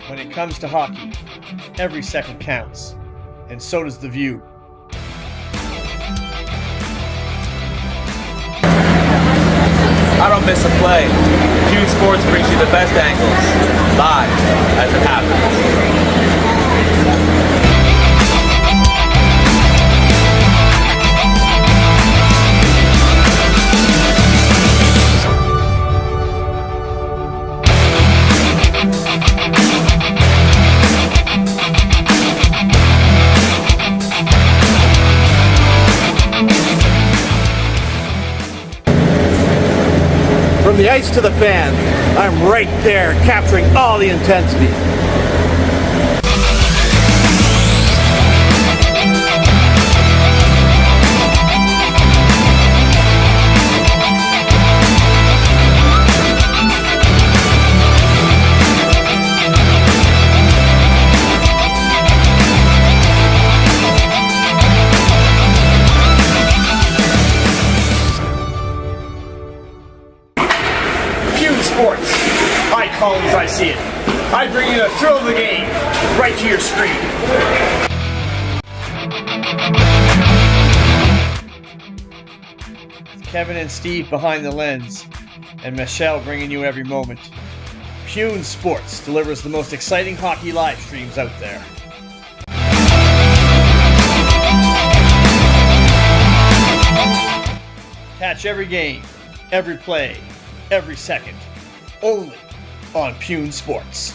When it comes to hockey, every second counts, and so does the view. I don't miss a play. Huge Sports brings you the best angles, live, as it happens. From the ice to the fans, I'm right there capturing all the intensity. Sports. I call it as I see it. I bring you the thrill of the game right to your screen. It's Kevin and Steve behind the lens, and Michelle bringing you every moment. MacLean Sports delivers the most exciting hockey live streams out there. Catch every game, every play, every second, only on MacLean Sports.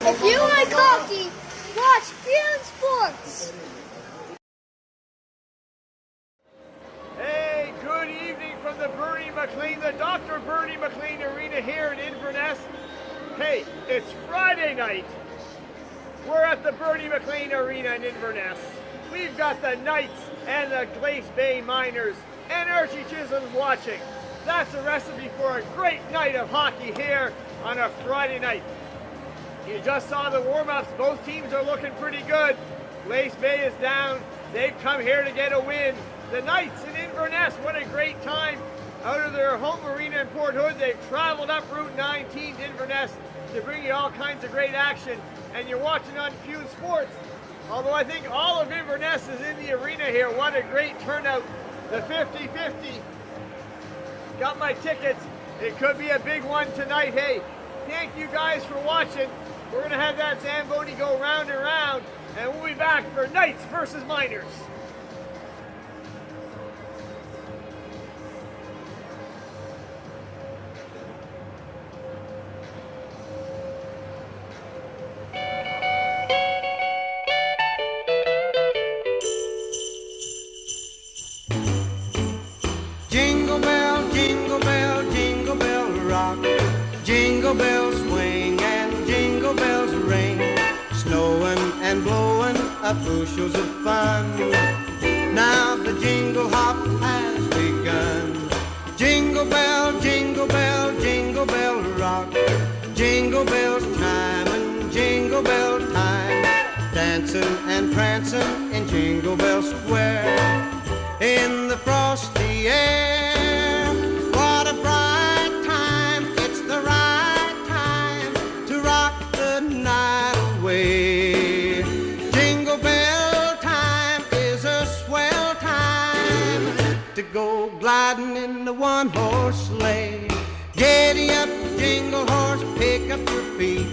If you like hockey, watch MacLean Sports. Hey, good evening from the Dr. Bernie MacLean Arena here in Inverness. Hey, it's Friday night. We're at the Bernie MacLean Arena in Inverness. We've got the Knights and the Glace Bay Miners and Archie Chisholm's watching. That's a recipe for a great night of hockey here on a Friday night. You just saw the warm-ups. Both teams are looking pretty good. Glace Bay is down. They've come here to get a win. The Knights in Inverness, what a great time. Out of their home arena in Port Hood, they've traveled up Route 19 to Inverness to bring you all kinds of great action. And you're watching on MacLean Sports. Although I think all of Inverness is in the arena here. What a great turnout. The 50-50. Got my tickets. It could be a big one tonight. Hey, thank you guys for watching. We're going to have that Zamboni go round and round, and we'll be back for Knights versus Miners. Jingle bell, jingle bell, jingle bell rock. Jingle bells swing and jingle bells ring. Snowing and blowing up bushels of fun. Now the jingle hop has begun. Jingle bell, jingle bell, jingle bell rock. Jingle bells chime and jingle bell time. Dancing and prancing in Jingle Bell Square. In the frosty air, what a bright time. It's the right time to rock the night away. Jingle bell time is a swell time to go gliding in the one-horse sleigh. Giddy up, jingle horse, pick up your feet.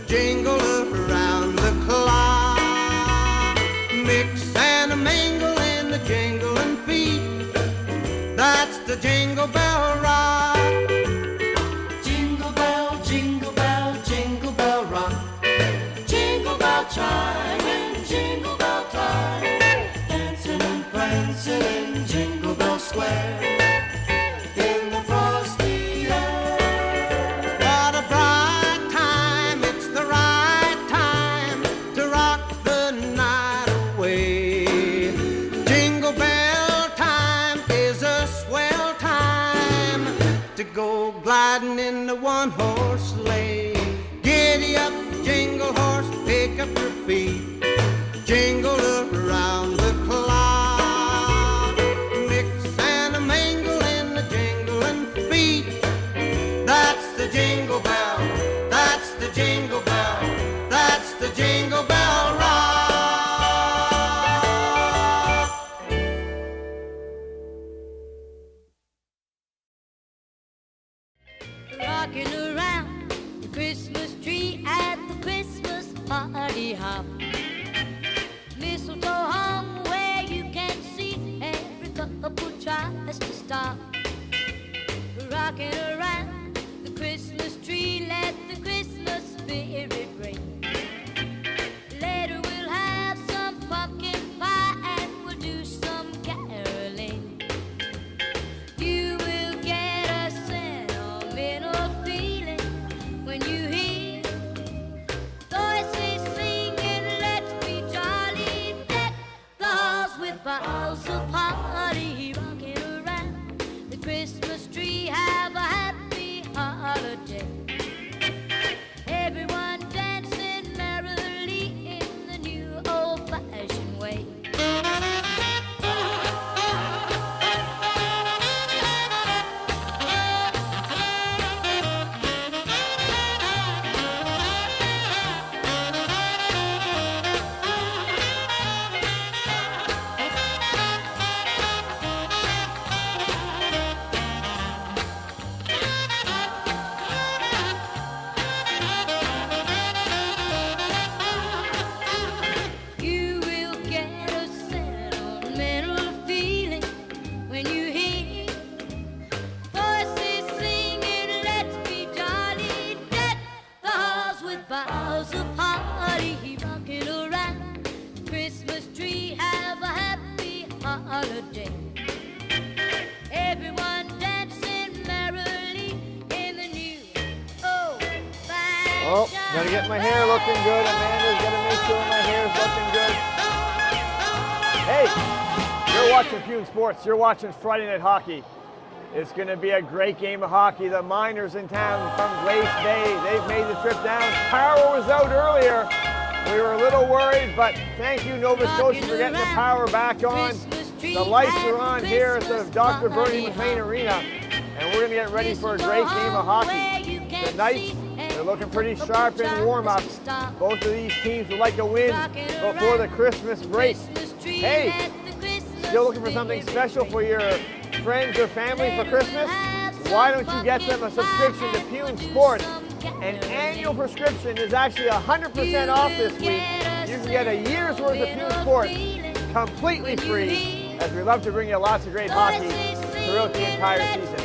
Jingle around the clock. Mix and a mingle in the jingling feet. That's the Jingle Bell Rock. Jingle bell, jingle bell, jingle bell rock. Jingle bell chime and jingle bell time. square in the frosty air. What a bright time, it's the right time to rock the night away. Jingle bell time is a swell time to go gliding in the one-horse sleigh. Giddy up, jingle horse, pick up your feet, jingle around the clock. Mix and a mingle in the jingling feet. That's the jingle bell, that's the jingle bell, that's the jingle bell rock. Rocking around the Christmas tree at the Christmas party hop. Mistletoe hung where you can see every couple tries to stop. Rocking around the Christmas tree, let the Christmas spirit ring. Later we'll have some pumpkin pie and we'll do some caroling. You will get a sentimental feeling when you hear voices singing, let's be jolly, deck the halls with boughs of holly. Rocking around the Christmas tree, have a happy holiday. Everyone dancing merrily in the new old-fashioned way. You will get a sentimental feeling when you hear voices singing, let's be jolly, deck the halls with boughs of holly. Rocking around the Christmas tree, have a happy holiday. Everyone dancing merrily in the new old-fashioned Oh, gotta get my hair looking good. Amanda's gotta make sure my hair's looking good. Hey, you're watching Fume Sports. You're watching Friday Night Hockey. It's gonna be a great game of hockey. The Miners in town from Glace Bay, they've made the trip down. Power was out earlier. We were a little worried, but thank you, Nova Scotia, for getting the power back on. The lights are on here at the Dr. Bernie MacLean Arena, and we're gonna get ready for a great game of hockey. The Knights, they're looking pretty sharp in warm-up. Both of these teams would like a win before the Christmas break. Hey, still looking for something special for your friends or family for Christmas? Why don't you get them a subscription to Fume Sports? An annual prescription is actually 100% off this week. You can get a year's worth of Fume Sports completely free, as we love to bring you lots of great hockey throughout the entire season.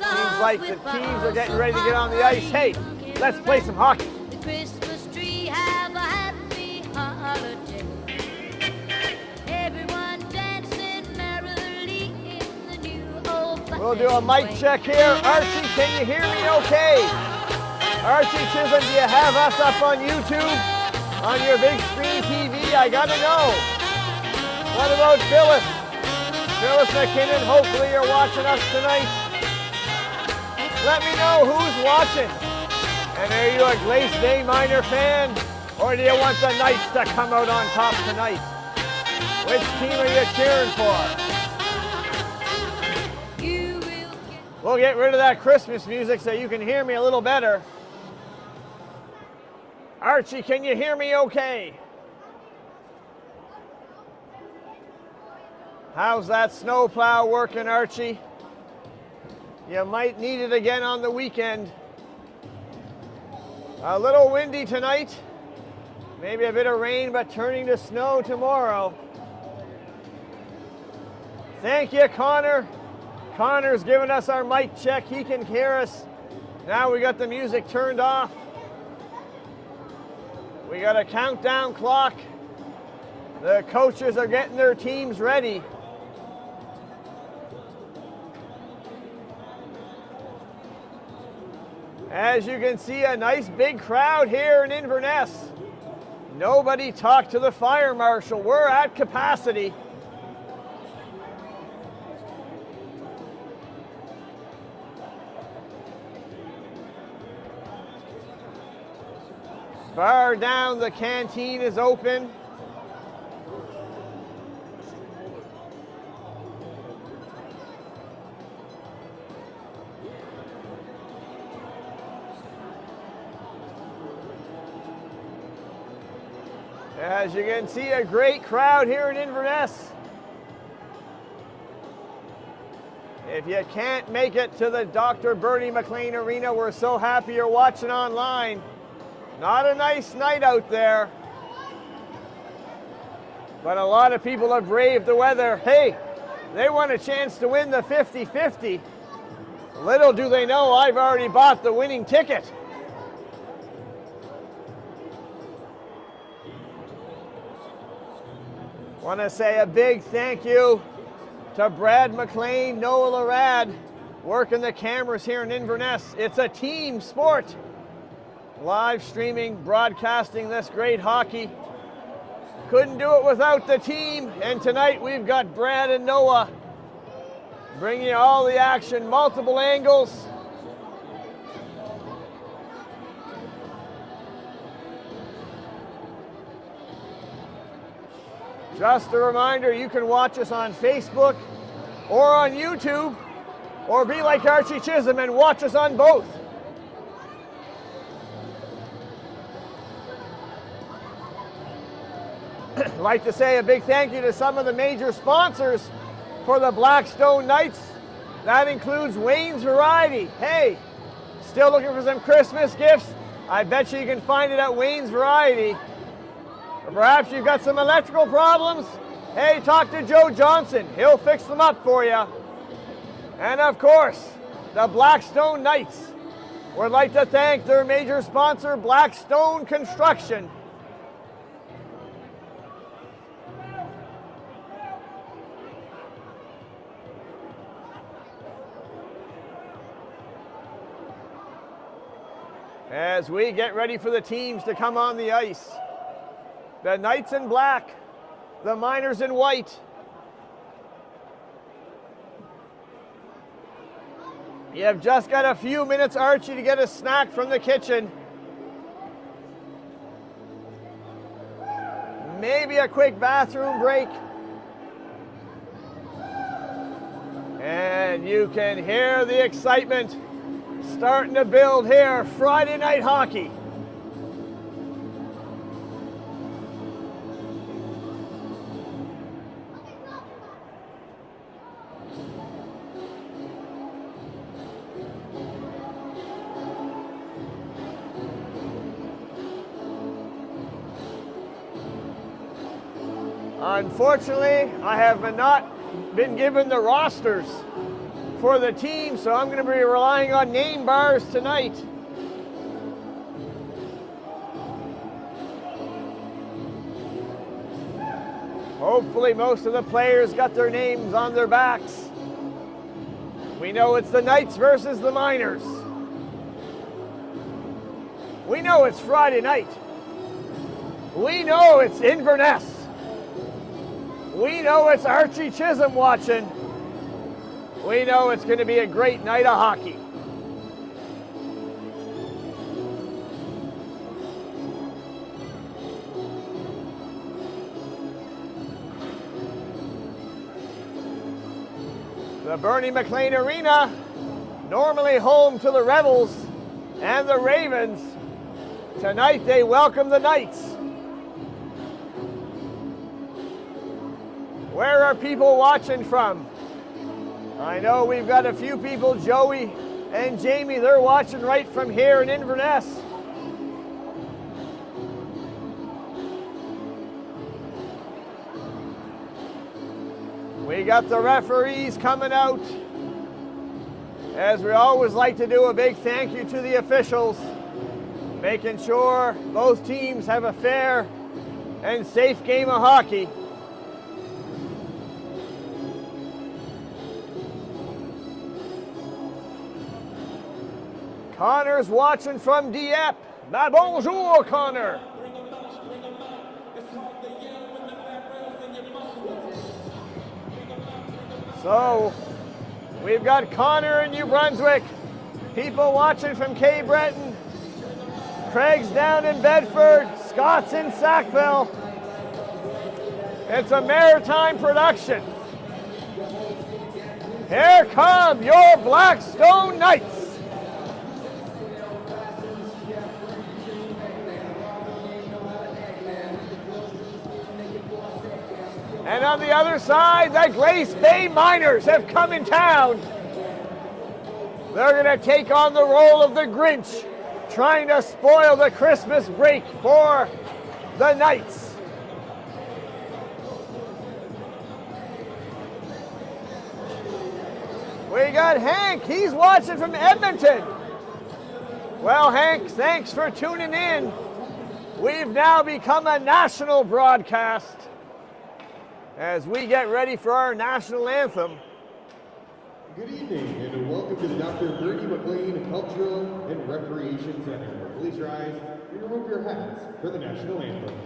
Seems like the teams are getting ready to get on the ice. Hey, let's play some hockey. The Christmas tree, have a happy holiday. Everyone dancing merrily in the new old-fashioned We'll do a mic check here. Archie, can you hear me okay? Archie Chisholm, do you have us up on YouTube? On your big screen TV? I gotta know. What about Phyllis? Phyllis McKinnon, hopefully you're watching us tonight. Let me know who's watching. And are you a Glace Bay Miner fan? Or do you want the Knights to come out on top tonight? Which team are you cheering for? We'll get rid of that Christmas music so you can hear me a little better. Archie, can you hear me okay? How's that snowplow working, Archie? You might need it again on the weekend. A little windy tonight. Maybe a bit of rain, but turning to snow tomorrow. Thank you, Connor. Connor's giving us our mic check. He can hear us. Now we got the music turned off. We got a countdown clock. The coaches are getting their teams ready. As you can see, a nice big crowd here in Inverness. Nobody talked to the fire marshal. We're at capacity. Bar down, the canteen is open. As you can see, a great crowd here in Inverness. If you can't make it to the Dr. Bernie MacLean Arena, we're so happy you're watching online. Not a nice night out there, but a lot of people have braved the weather. Hey, they want a chance to win the 50-50. Little do they know I've already bought the winning ticket. Want to say a big thank you to Brad McLean, Noah Larad, working the cameras here in Inverness. It's a team sport. Live streaming, broadcasting this great hockey. Couldn't do it without the team. And tonight we've got Brad and Noah bringing you all the action, multiple angles. Just a reminder, you can watch us on Facebook or on YouTube, or be like Archie Chisholm and watch us on both. I'd like to say a big thank you to some of the major sponsors for the Blackstone Nights. That includes Wayne's Variety. Hey, still looking for some Christmas gifts? I bet you can find it at Wayne's Variety. Or perhaps you've got some electrical problems? Hey, talk to Joe Johnson. He'll fix them up for you. And of course, the Blackstone Knights would like to thank their major sponsor, Blackstone Construction. As we get ready for the teams to come on the ice. The Knights in black, the Miners in white. You have just got a few minutes, Archie, to get a snack from the kitchen. Maybe a quick bathroom break. And you can hear the excitement starting to build here. Friday night hockey. Unfortunately, I have not been given the rosters for the team, so I'm going to be relying on name bars tonight. Hopefully most of the players got their names on their backs. We know it's the Knights versus the Miners. We know it's Friday night. We know it's Inverness. We know it's Archie Chisholm watching. We know it's going to be a great night of hockey. The Bernie MacLean Arena, normally home to the Rebels and the Ravens. Tonight they welcome the Knights. Where are people watching from? I know we've got a few people, Joey and Jamie, they're watching right from here in Inverness. We got the referees coming out. As we always like to do, a big thank you to the officials, making sure both teams have a fair and safe game of hockey. Connor's watching from Dieppe. Ma bonjour, Connor. So, we've got Connor in New Brunswick. People watching from Cape Breton. Craig's down in Bedford. Scott's in Sackville. It's a maritime production. Here come your Blackstone Knights. And on the other side, the Glace Bay Miners have come in town. They're going to take on the role of the Grinch, trying to spoil the Christmas break for the Knights. We got Hank. He's watching from Edmonton. Well, Hank, thanks for tuning in. We've now become a national broadcast as we get ready for our national anthem. Good evening and welcome to the Dr. Bernie MacLean Cultural and Recreation Center. Please rise and remove your hats for the national anthem.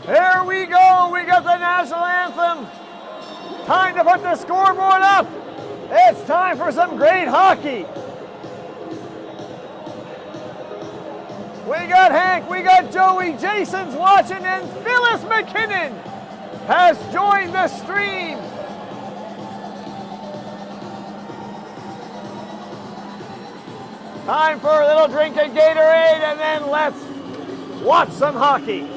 Here we go, we got the national anthem. Time to put the scoreboard up. It's time for some great hockey. We got Hank, we got Joey, Jason's watching, and Phyllis McKinnon has joined the stream. Time for a little drink of Gatorade, and then let's watch some hockey.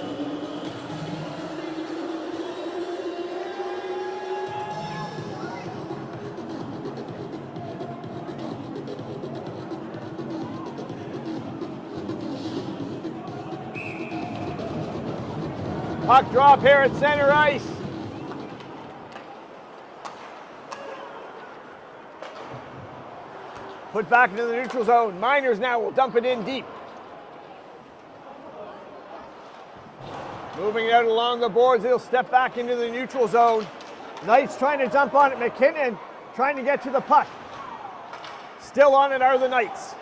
Puck drop here at center ice. Put back into the neutral zone. Miners now will dump it in deep. Moving it out along the boards, he'll step back into the neutral zone. Knights trying to jump on it. McKinnon trying to get to the puck. Still on it are the Knights.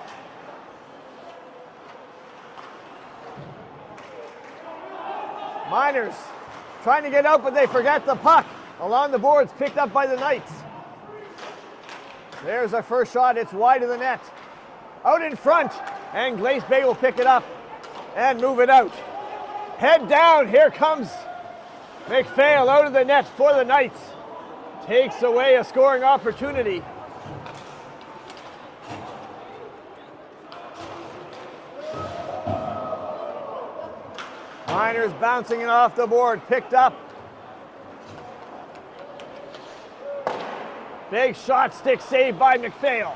Miners trying to get out, but they forget the puck. Along the boards, picked up by the Knights. There's a first shot, it's wide of the net. Out in front, and Glace Bay will pick it up and move it out. Head down, here comes McPhail out of the net for the Knights. Takes away a scoring opportunity. Miners bouncing it off the board, picked up. Big shot stick saved by McPhail.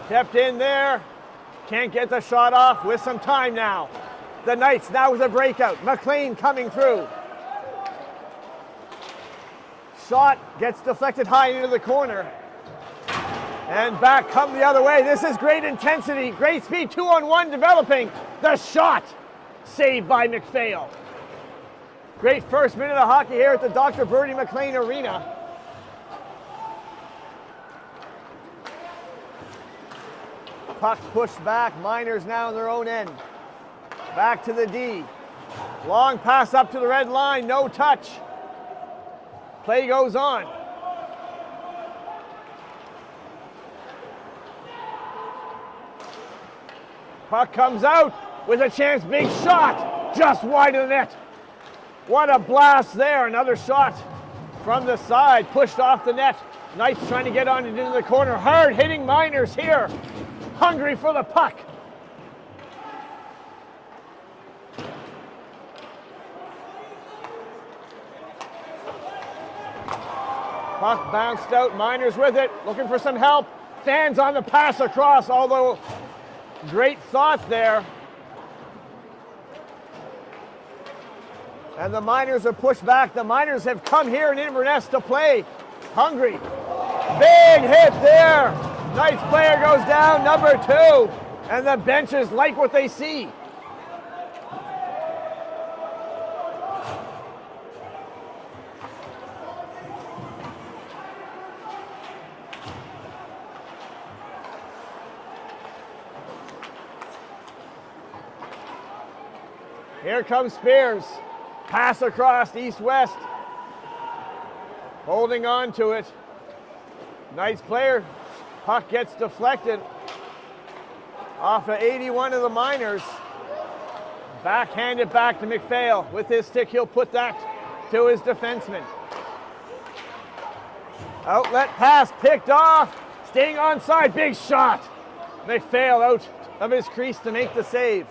Kept in there. Can't get the shot off with some time now. The Knights now with a breakout. MacLean coming through. Shot gets deflected high into the corner. And back come the other way. This is great intensity, great speed, 2-on-1 developing. The shot saved by McPhail. Great first minute of hockey here at the Dr. MacLean Arena. Puck pushed back. Miners now on their own end. Back to the D. Long pass up to the red line. No touch. Play goes on. Puck comes out with a chance. Big shot. Just wide of the net. What a blast there. Another shot from the side. Pushed off the net. Knights trying to get on it into the corner. Hard hitting Miners here. Hungry for the puck. Puck bounced out. Miners with it. Looking for some help. Fans on the pass across, although great thought there. And the Miners are pushed back. The Miners have come here in Inverness to play. Hungry. Big hit there. Knights player goes down, number 2. And the benches like what they see. Here comes Spears. Pass across east-west. Holding on to it. Knights player. Puck gets deflected off of 81 of the Miners. Backhanded back to McPhail. With his stick, he'll put that to his defenseman. Outlet pass picked off. Staying onside. Big shot. McPhail out of his crease to make the save.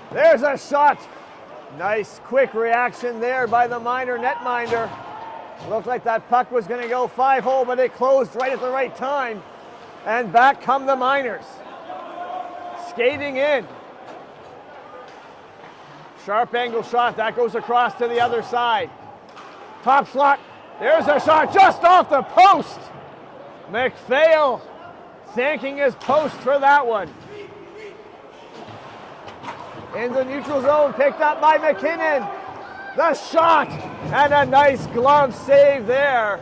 There's a shot. Nice quick reaction there by the Miner netminder. Looked like that puck was going to go 5-hole, but it closed right at the right time. And back come the Miners. Skating in. Sharp angle shot. That goes across to the other side. Top slot. There's a shot just off the post. McPhail thanking his post for that one. In the neutral zone, picked up by McKinnon. The shot, and a nice glove save there.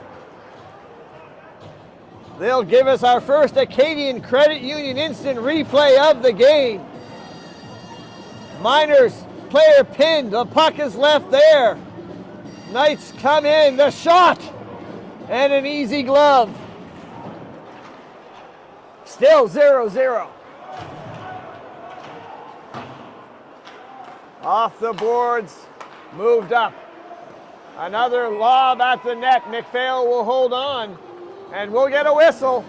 They'll give us our first Acadian Credit Union instant replay of the game. Miners player pinned, the puck is left there. Knights come in, the shot, and an easy glove. Still 0-0. Off the boards, moved up. Another lob at the net. McPhail will hold on, and we'll get a whistle.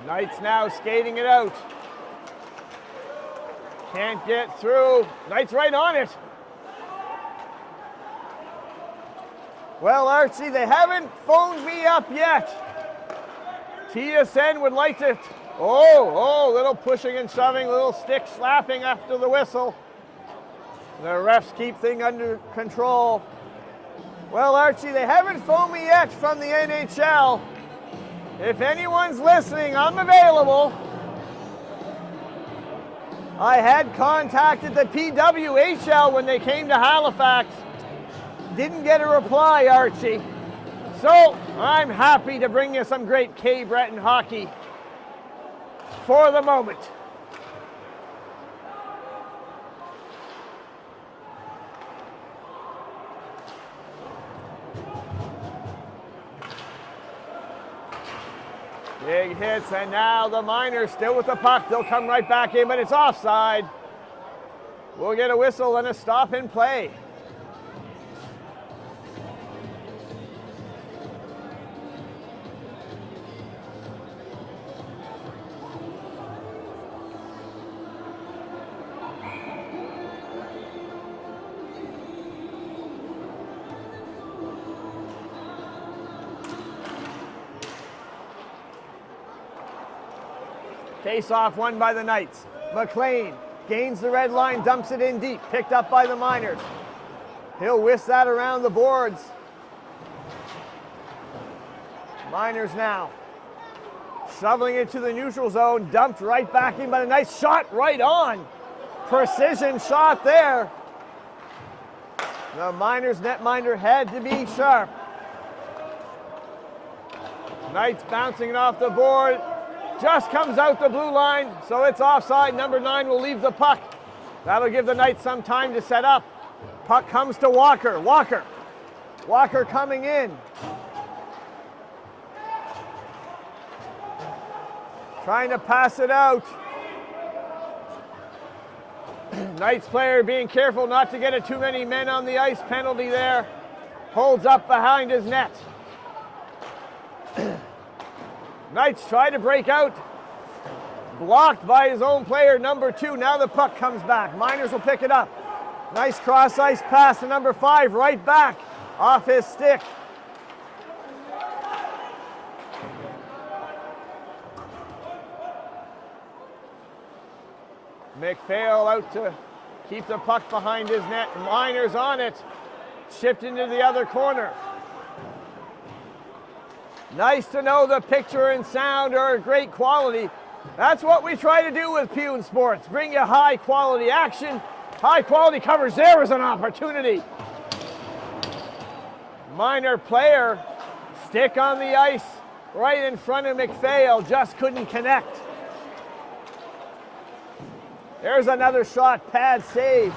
Knights now skating it out. Can't get through. Knights right on it. Well, Archie, they haven't phoned me up yet. TSN would like to... little pushing and shoving, little stick slapping after the whistle. The refs keep things under control. Well, Archie, they haven't phoned me yet from the NHL. If anyone's listening, I'm available. I had contacted the PWHL when they came to Halifax. Didn't get a reply, Archie. So I'm happy to bring you some great K. Breton hockey for the moment. Big hits, and now the Miners still with the puck. They'll come right back in, but it's offside. We'll get a whistle and a stop in play. Face-off won by the Knights. MacLean gains the red line, dumps it in deep, picked up by the Miners. He'll whisk that around the boards. Miners now shoveling it to the neutral zone, dumped right back in, but a nice shot right on. Precision shot there. The Miners netminder had to be sharp. Knights bouncing it off the board. Just comes out the blue line, so it's offside. Number 9 will leave the puck. That'll give the Knights some time to set up. Puck comes to Walker. Walker coming in. Trying to pass it out. Knights player being careful not to get too many men on the ice. Penalty there. Holds up behind his net. Knights try to break out. Blocked by his own player, number 2. Now the puck comes back. Miners will pick it up. Nice cross ice pass to number 5, right back off his stick. McPhail out to keep the puck behind his net. Miners on it. Shift into the other corner. Nice to know the picture and sound are great quality. That's what we try to do with Pune Sports. Bring you high quality action, high quality covers. There was an opportunity. Miner player, stick on the ice right in front of McPhail, just couldn't connect. There's another shot, pad save.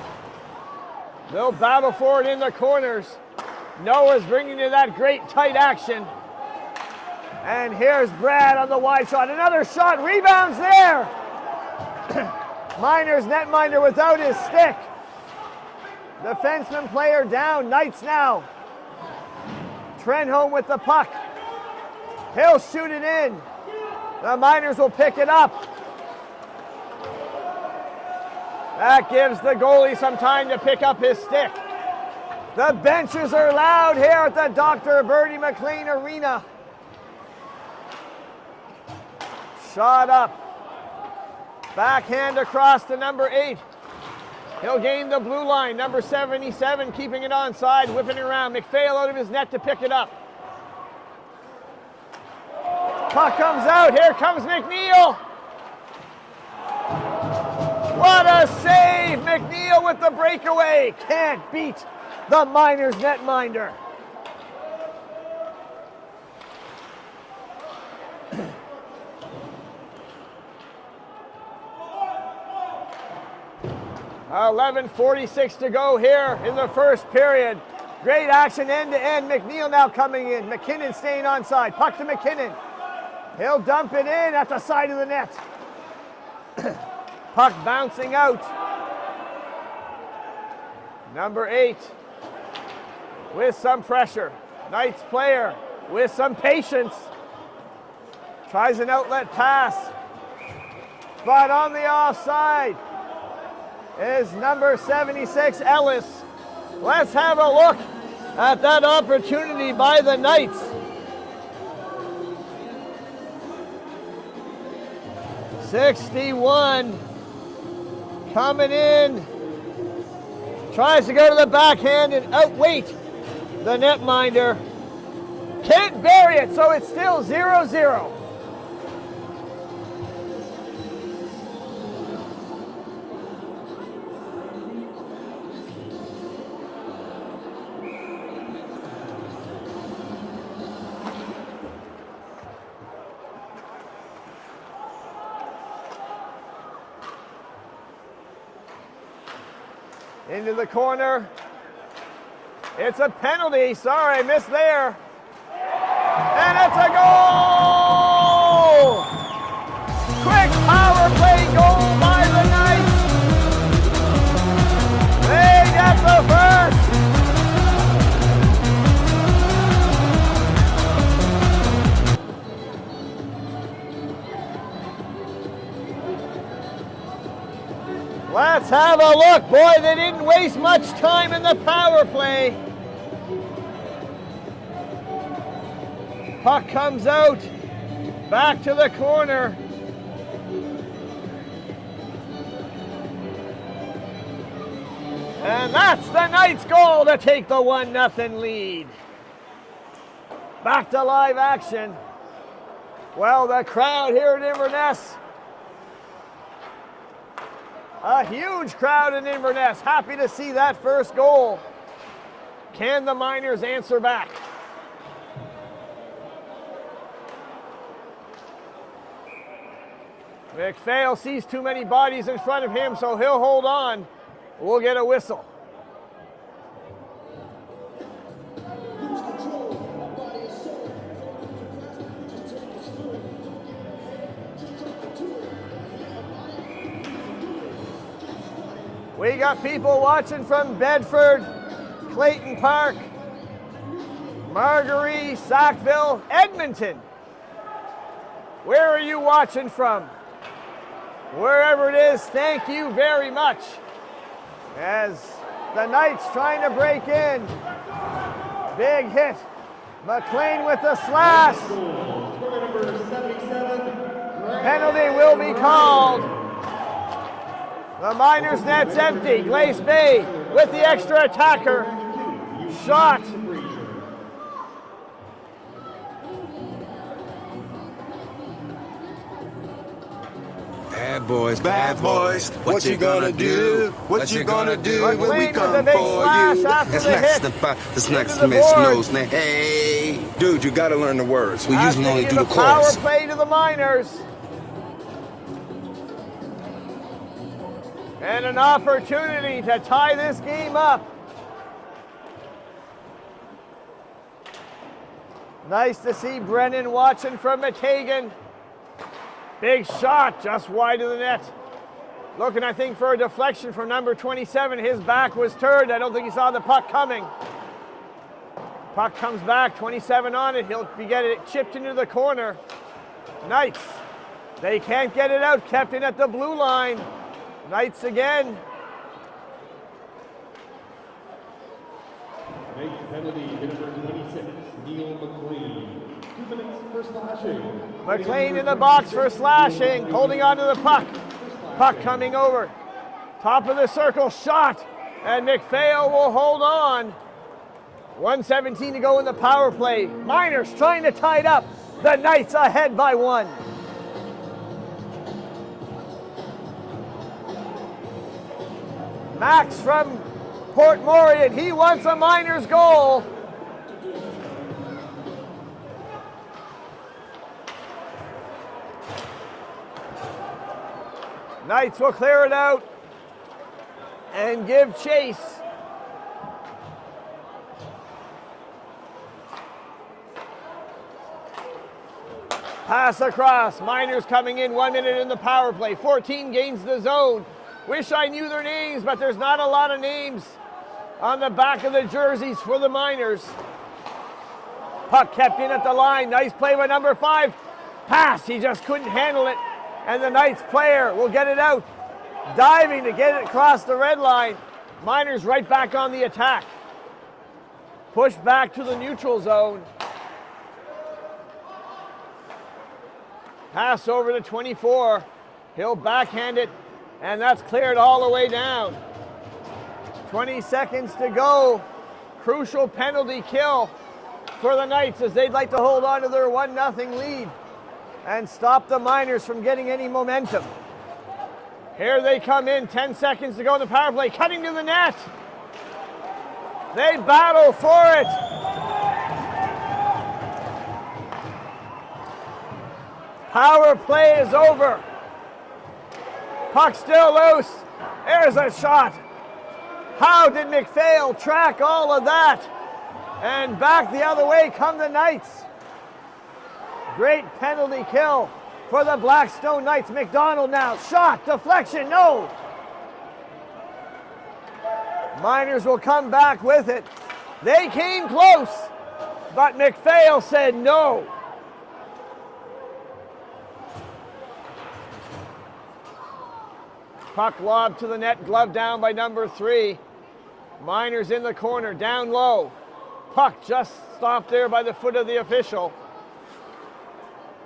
They'll battle for it in the corners. Noah's bringing you that great tight action. And here's Brad on the wide shot. Another shot, rebounds there. Miners netminder without his stick. Defenseman player down, Knights now. Trenholm with the puck. He'll shoot it in. The Miners will pick it up. That gives the goalie some time to pick up his stick. The benches are loud here at the Dr. Bernie MacLean Arena. Shot up. Backhand across to number 8. He'll gain the blue line. Number 77 keeping it onside, whipping it around. McPhail out of his net to pick it up. Puck comes out. Here comes McNeil. What a save! McNeil with the breakaway. Can't beat the Miners netminder. $11:46 to go here in the first period. Great action end to end. McNeil now coming in. McKinnon staying onside. Puck to McKinnon. He'll dump it in at the side of the net. Puck bouncing out. Number 8 with some pressure. Knights player with some patience. Tries an outlet pass. But on the offside is number 76, Ellis. Let's have a look at that opportunity by the Knights. '61 coming in. Tries to go to the backhand and outweight the netminder. Can't bury it, so it's still 0-0. Into the corner. It's a penalty. Sorry, I missed there. And it's a goal! Quick power play goal by the Knights. They get the first. Let's have a look. Boy, they didn't waste much time in the power play. Puck comes out. Back to the corner. And that's the Knights' goal to take the 1-0 lead. Back to live action. Well, the crowd here at Inverness, a huge crowd in Inverness, happy to see that first goal. Can the Miners answer back? MacPhail sees too many bodies in front of him, so he'll hold on. We'll get a whistle. We got people watching from Bedford, Clayton Park, Margaree, Sackville, Edmonton. Where are you watching from? Wherever it is, thank you very much. As the Knights trying to break in. Big hit. MacLean with the slash. Scorer number 77. Penalty will be called. The Miners' net's empty. Glace Bay with the extra attacker. Shot. Bad boys, what you gonna do? What you gonna do when we MacLean with come the big for slash you? after the hit. This Into next the miss boards. knows now. Hey, dude, you gotta learn the words. We usually After only you do the give a power chorus. play to the Miners. And an opportunity to tie this game up. Nice to see Brennan watching from Matagan. Big shot just wide of the net. Looking, I think, for a deflection from number 27. His back was turned. I don't think he saw the puck coming. Puck comes back, 27 on it. He'll be getting it chipped into the corner. Knights, they can't get it out. Kept in at the blue line. Knights again. Knights penalty, number 26, Neil MacLean. 2 minutes for slashing. MacLean in the box for slashing, holding on to the puck. Puck coming over. Top of the circle, shot. And MacPhail will hold on. 1:17 to go in the power play. Miners trying to tie it up. The Knights ahead by 1. Max from Port Morion, he wants a Miners goal. Knights will clear it out and give chase. Pass across. Miners coming in 1 minute in the power play. 14 gains the zone. Wish I knew their names, but there's not a lot of names on the back of the jerseys for the Miners. Puck kept in at the line. Nice play by number 5. Pass. He just couldn't handle it. And the Knights player will get it out. Diving to get it across the red line. Miners right back on the attack. Pushed back to the neutral zone. Pass over to 24. He'll backhand it, and that's cleared all the way down. 20 seconds to go. Crucial penalty kill for the Knights as they'd like to hold on to their 1-0 lead and stop the Miners from getting any momentum. Here they come in, 10 seconds to go in the power play, cutting to the net. They battle for it. Power play is over. Puck still loose. There's a shot. How did MacPhail track all of that? And back the other way come the Knights. Great penalty kill for the Blackstone Knights. McDonald now. Shot, deflection, no. Miners will come back with it. They came close, but MacPhail said no. Puck lobbed to the net, glove down by number 3. Miners in the corner, down low. Puck just stopped there by the foot of the official.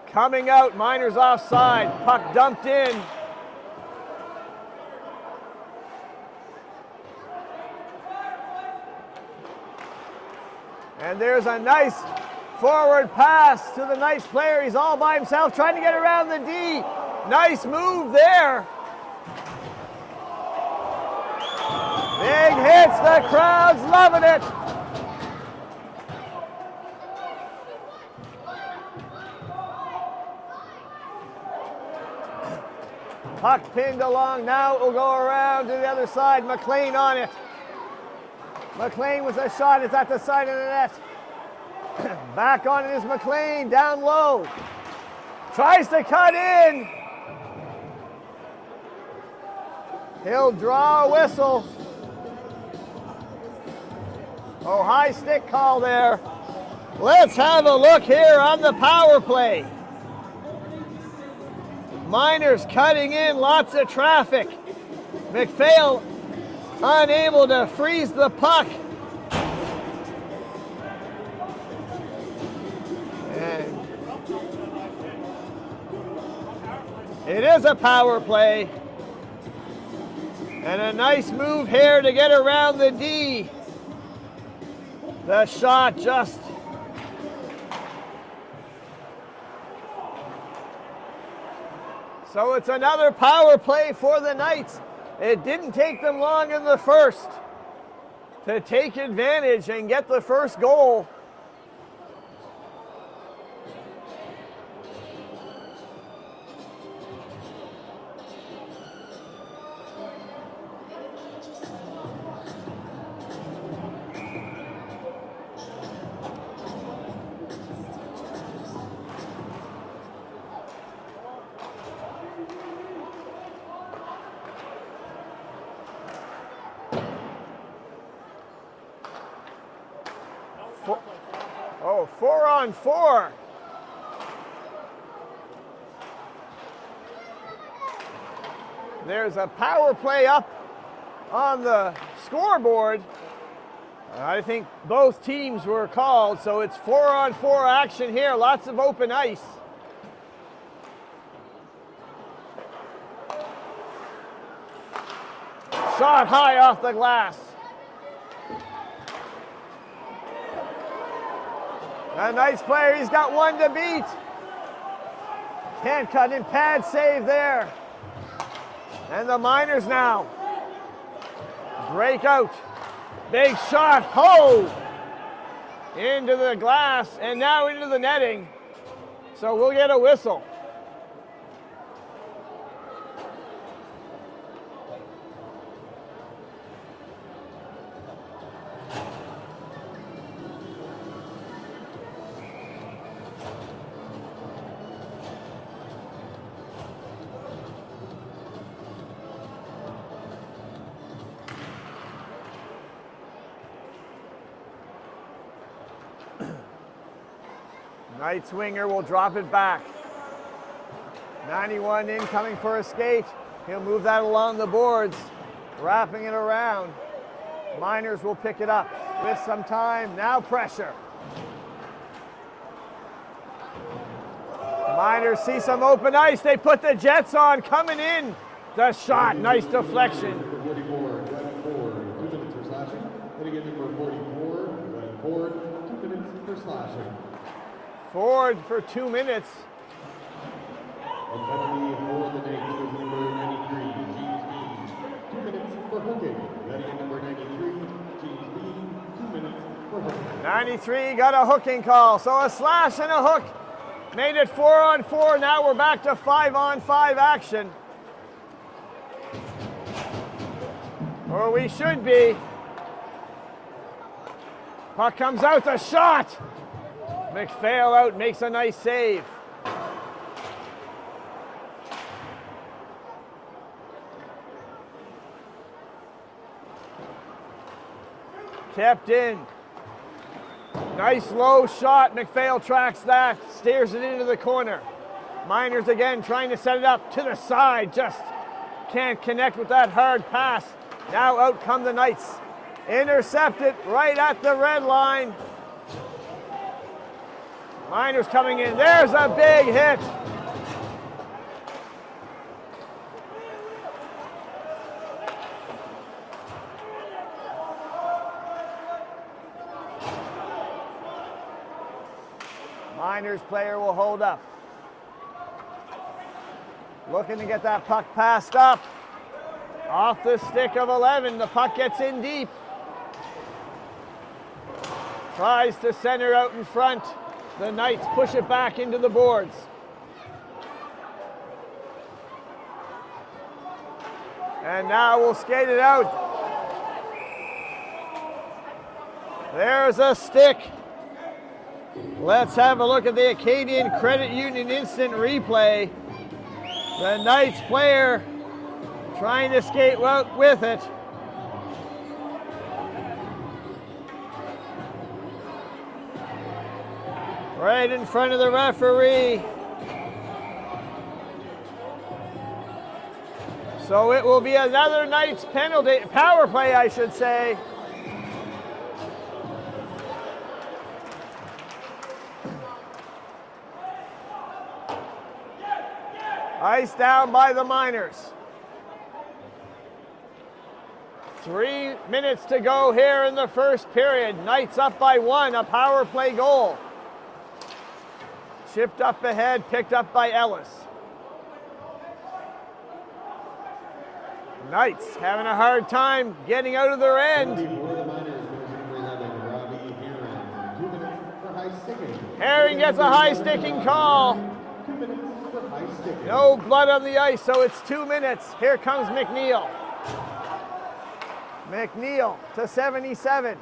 Coming out, Miners offside. Puck dumped in. And there's a nice forward pass to the Knights player. He's all by himself trying to get around the D. Nice move there. Big hits, the crowd's loving it. Puck pinned along, now it will go around to the other side. MacLean on it. MacLean with a shot, it's at the side of the net. Back on it is MacLean, down low. Tries to cut in. He'll draw a whistle. Oh, high stick call there. Let's have a look here on the power play. Miners cutting in, lots of traffic. MacPhail unable to freeze the puck. And it is a power play. And a nice move here to get around the D. The shot just so it's another power play for the Knights. It didn't take them long in the first to take advantage and get the first goal. Oh, 4-on-4. There's a power play up on the scoreboard. I think both teams were called, so it's 4-on-4 action here. Lots of open ice. Shot high off the glass. A nice player, he's got one to beat. Can't cut in, pad save there. And the Miners now. Break out. Big shot, ho! Into the glass and now into the netting. So we'll get a whistle. Knights winger will drop it back. 91 incoming for a skate. He'll move that along the boards, wrapping it around. Miners will pick it up with some time. Now pressure. Miners see some open ice. They put the Jets on, coming in. The shot, nice deflection. Number 44, Glenn Ford, 2 minutes for slashing. Then again, number 44, Glenn Ford, 2 minutes for slashing. Ford for 2 minutes. And penalty for the Knights was number 93, James Bean, 2 minutes for hooking. Then again, number 93, James Bean, 2 minutes for hooking. 93 got a hooking call, so a slash and a hook. Made it 4-on-4, now we're back to 5-on-5 action. Or we should be. Puck comes out, the shot! MacPhail out, makes a nice save. Kept in. Nice low shot, MacPhail tracks that, steers it into the corner. Miners again trying to set it up to the side, just can't connect with that hard pass. Now out come the Knights. Intercepted right at the red line. Miners coming in, there's a big hit. Miners player will hold up. Looking to get that puck passed up. Off the stick of 11, the puck gets in deep. Tries to center out in front. The Knights push it back into the boards. And now we'll skate it out. There's a stick. Let's have a look at the Acadian Credit Union instant replay. The Knights player trying to skate out with it. Right in front of the referee. So it will be another Knights penalty, power play I should say. Ice down by the Miners. 3 minutes to go here in the first period. Knights up by 1, a power play goal. Chipped up ahead, picked up by Ellis. Knights having a hard time getting out of their end. Herring gets a high sticking call. No blood on the ice, so it's 2 minutes. Here comes McNeil. McNeil to 77.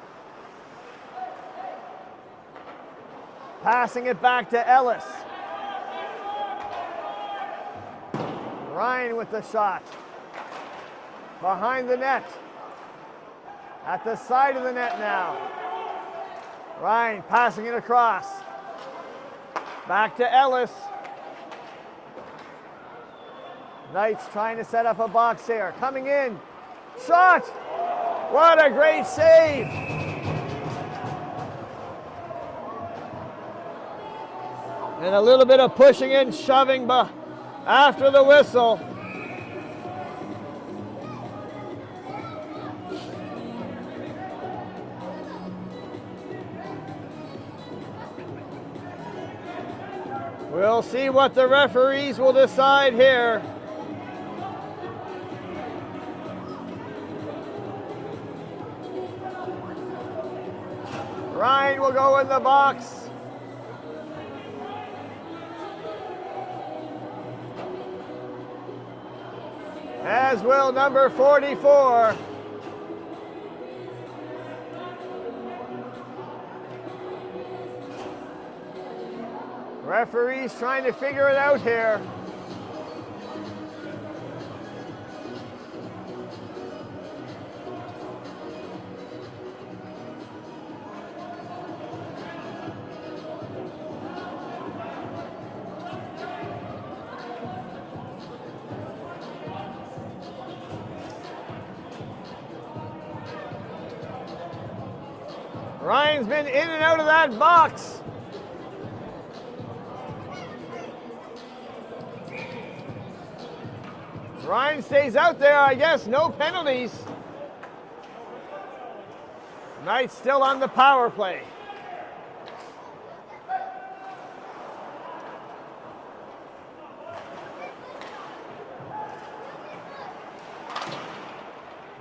Passing it back to Ellis. Ryan with the shot. Behind the net. At the side of the net now. Ryan passing it across. Back to Ellis. Knights trying to set up a box here. Coming in. Shot! What a great save! And a little bit of pushing and shoving after the whistle. We'll see what the referees will decide here. Ryan will go in the box. As will number 44. Referees trying to figure it out here. Ryan's been in and out of that box. Ryan stays out there, I guess, no penalties. Knights still on the power play.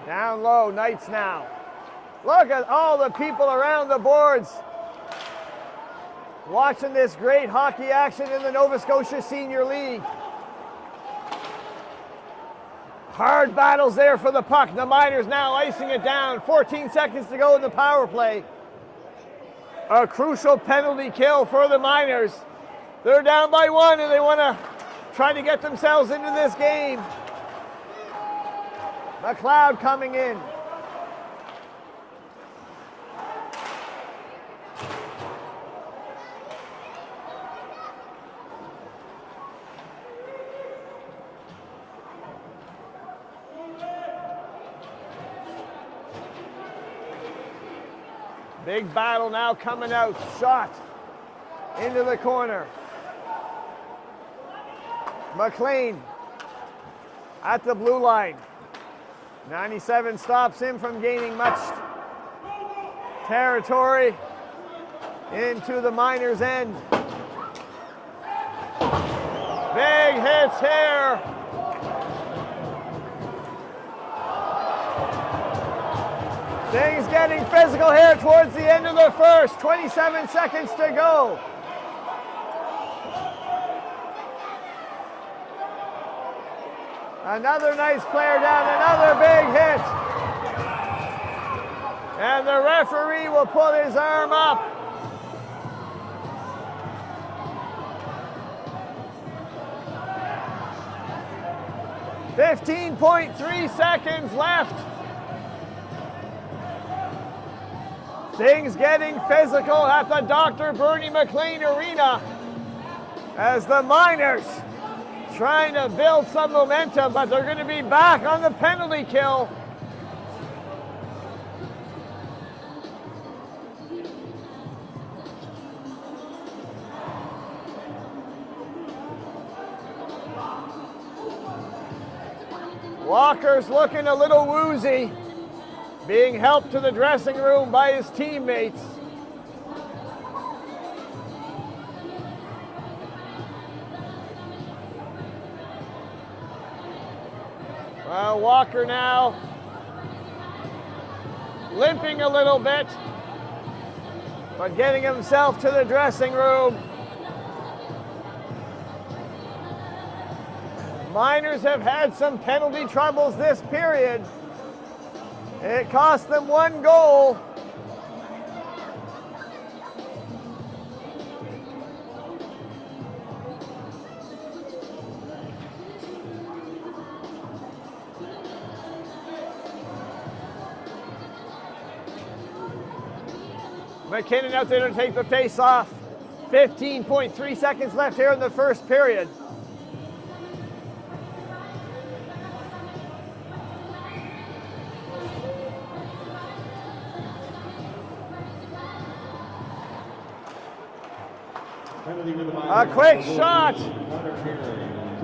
Down low, Knights now. Look at all the people around the boards watching this great hockey action in the Nova Scotia Senior League. Hard battles there for the puck. The Miners now icing it down. 14 seconds to go in the power play. A crucial penalty kill for the Miners. They're down by 1 and they want to try to get themselves into this game. McLeod coming in. Big battle now coming out. Shot into the corner. MacLean at the blue line. 97 stops him from gaining much territory into the Miners' end. Big hits here. Things getting physical here towards the end of the first. 27 seconds to go. Another nice player down, another big hit. And the referee will put his arm up. .3 seconds left. Things getting physical at the Dr. Bernie MacLean Arena as the Miners trying to build some momentum, but they're going to be back on the penalty kill. Walker's looking a little woozy, being helped to the dressing room by his teammates. Well, Walker now limping a little bit, but getting himself to the dressing room. Miners have had some penalty troubles this period. It cost them 1 goal. McKinnon out there to take the face off. 15.3 seconds left here in the first period. A quick shot. 2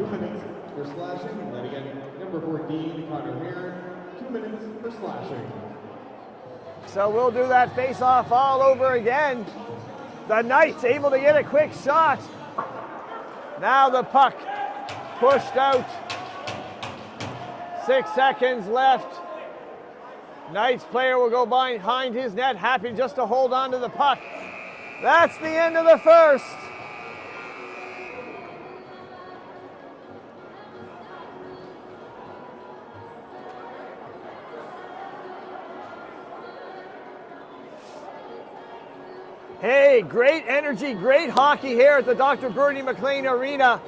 minutes for slashing. And then again, number 14, Connor Heron, 2 minutes for slashing. So we'll do that face-off all over again. The Knights able to get a quick shot. Now the puck pushed out. 6 seconds left. Knights player will go behind his net, happy just to hold on to the puck. That's the end of the first. Hey, great energy, great hockey here at the Dr. Bernie MacLean Arena.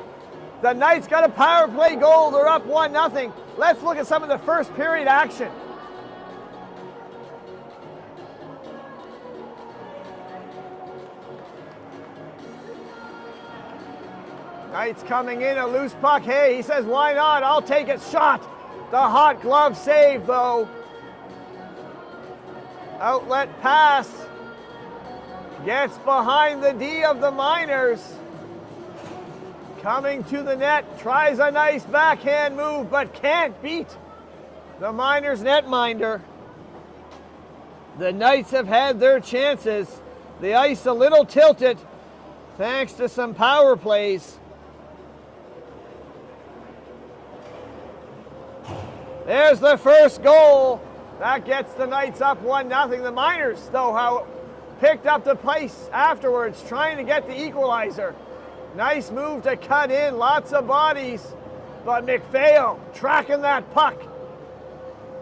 The Knights got a power play goal. They're up 1-0. Let's look at some of the first period action. Knights coming in, a loose puck. Hey, he says, why not? I'll take it. Shot. The hot glove save, though. Outlet pass. Gets behind the D of the Miners. Coming to the net, tries a nice backhand move, but can't beat the Miners netminder. The Knights have had their chances. The ice a little tilted thanks to some power plays. There's the first goal. That gets the Knights up 1-0. The Miners, though, picked up the pace afterwards, trying to get the equalizer. Nice move to cut in, lots of bodies, but McPhail tracking that puck,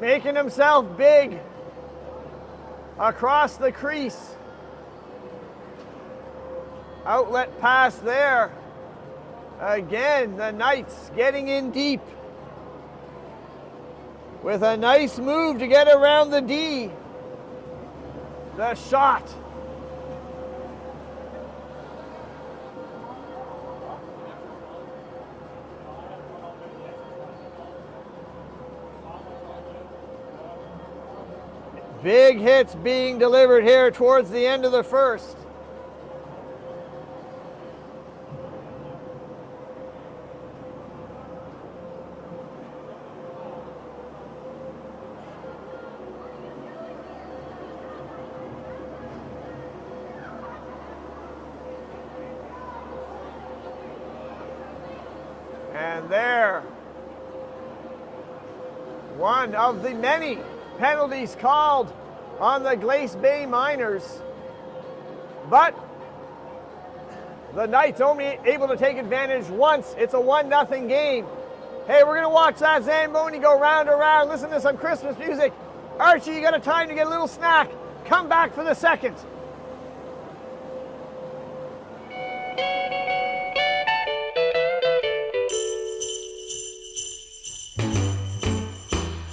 making himself big across the crease. Outlet pass there. Again, the Knights getting in deep with a nice move to get around the D. The shot. Big hits being delivered here towards the end of the first. And there, one of the many penalties called on the Glace Bay Miners. But the Knights only able to take advantage once. It's a 1-0 game. Hey, we're going to watch that Zamboni go round and round. Listen to some Christmas music. Archie, you got a time to get a little snack. Come back for the second.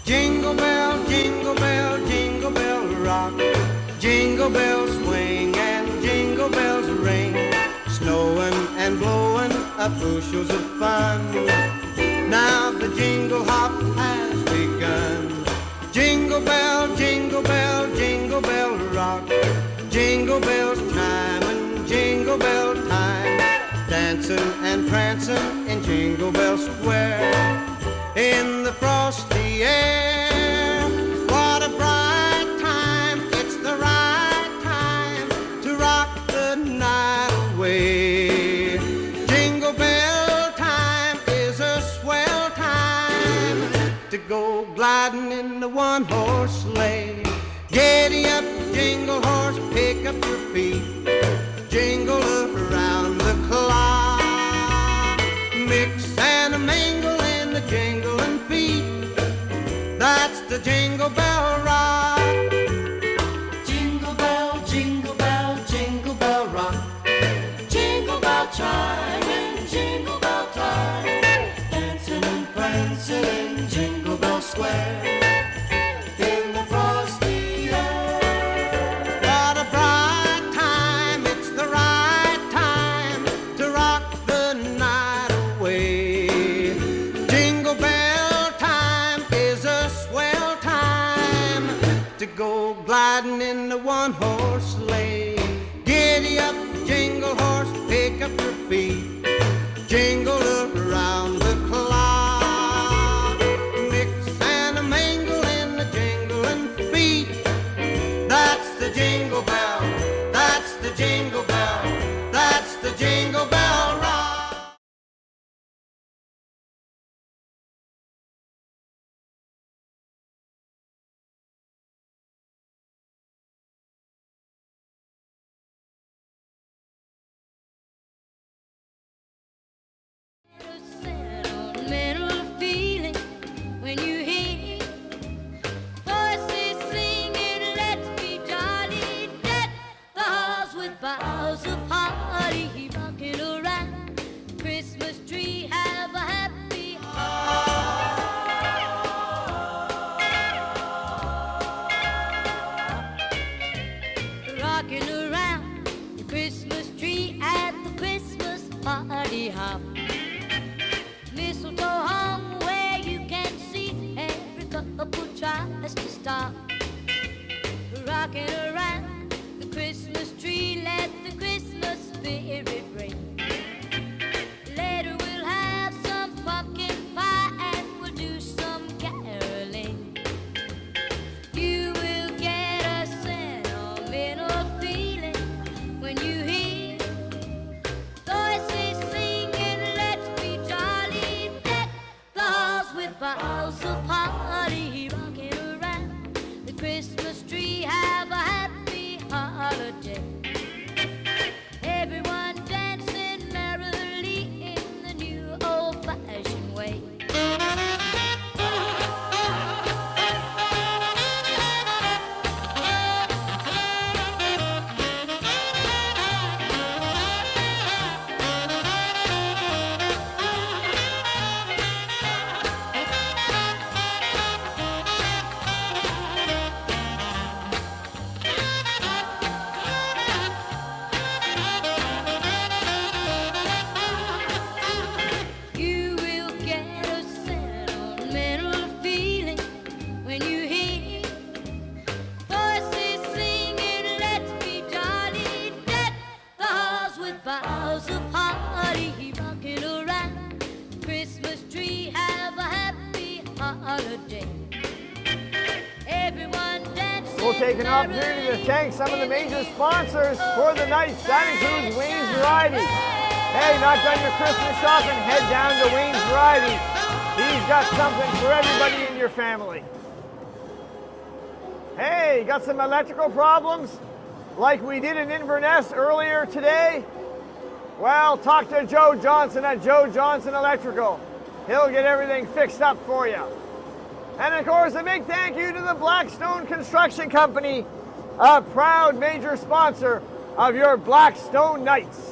Jingle bell, jingle bell, jingle bell rock. Jingle bells swing and jingle bells ring. Snowing and blowing up bushels of fun. Now the jingle hop has begun. Jingle bell, jingle bell, jingle bell rock. Jingle bells chime and jingle bell time. Dancing and prancing in Jingle Bell Square. In the frosty air, what a bright time. It's the right time to rock the night away. Jingle bell time is a swell time to go gliding in the one-horse sleigh. Giddy up, jingle horse, pick up your feet. Jingle around the clock. Mix and a mingle in the jingling feet. That's the Jingle Bell Rock. Jingle bell, jingle bell, jingle bell rock. Jingle bell chime and jingle bell time. Dancing and prancing in Jingle Bell Square. In the frosty air. What a bright time, it's the right time to rock the night away. Jingle bell time is a swell time to go gliding in the one-horse sleigh. Giddy up, jingle horse, pick up your feet. Jingle around the clock. Mix and a mingle in the jingling feet. That's the jingle bell, that's the jingle bell, that's the Jingle Bell Rock. Sentimental feeling when you hear voices singing, let's be jolly, deck the halls with boughs of holly, rocking around Christmas tree, have a happy rocking around the Christmas tree at the Christmas party hop. Mistletoe hung where you can see every couple tries to stop. Rocking around the Christmas tree, let the Christmas spirit ring. Later we'll have some pumpkin pie and we'll do some caroling. You will get a sentimental feeling when you hear voices singing, let's be jolly, deck the halls with boughs of holly, rocking around the Christmas tree, have a happy holiday. Everyone dancing merrily in the new old-fashioned way. You will get a sentimental feeling when you hear voices singing, let's be jolly, deck the halls with boughs of holly, rocking around the Christmas tree, have a happy holiday. Everyone dancing. We'll take an opportunity to thank some of the major sponsors for the Knights. That includes Wayne's Variety, Hey, not done your Christmas shopping? Head down to Wayne's Variety. He's got something for everybody in your family. Hey, got some electrical problems like we did in Inverness earlier today? Well, talk to Joe Johnson at Joe Johnson Electrical. He'll get everything fixed up for you. And of course, a big thank you to the Blackstone Construction Company, a proud major sponsor of your Blackstone Nights.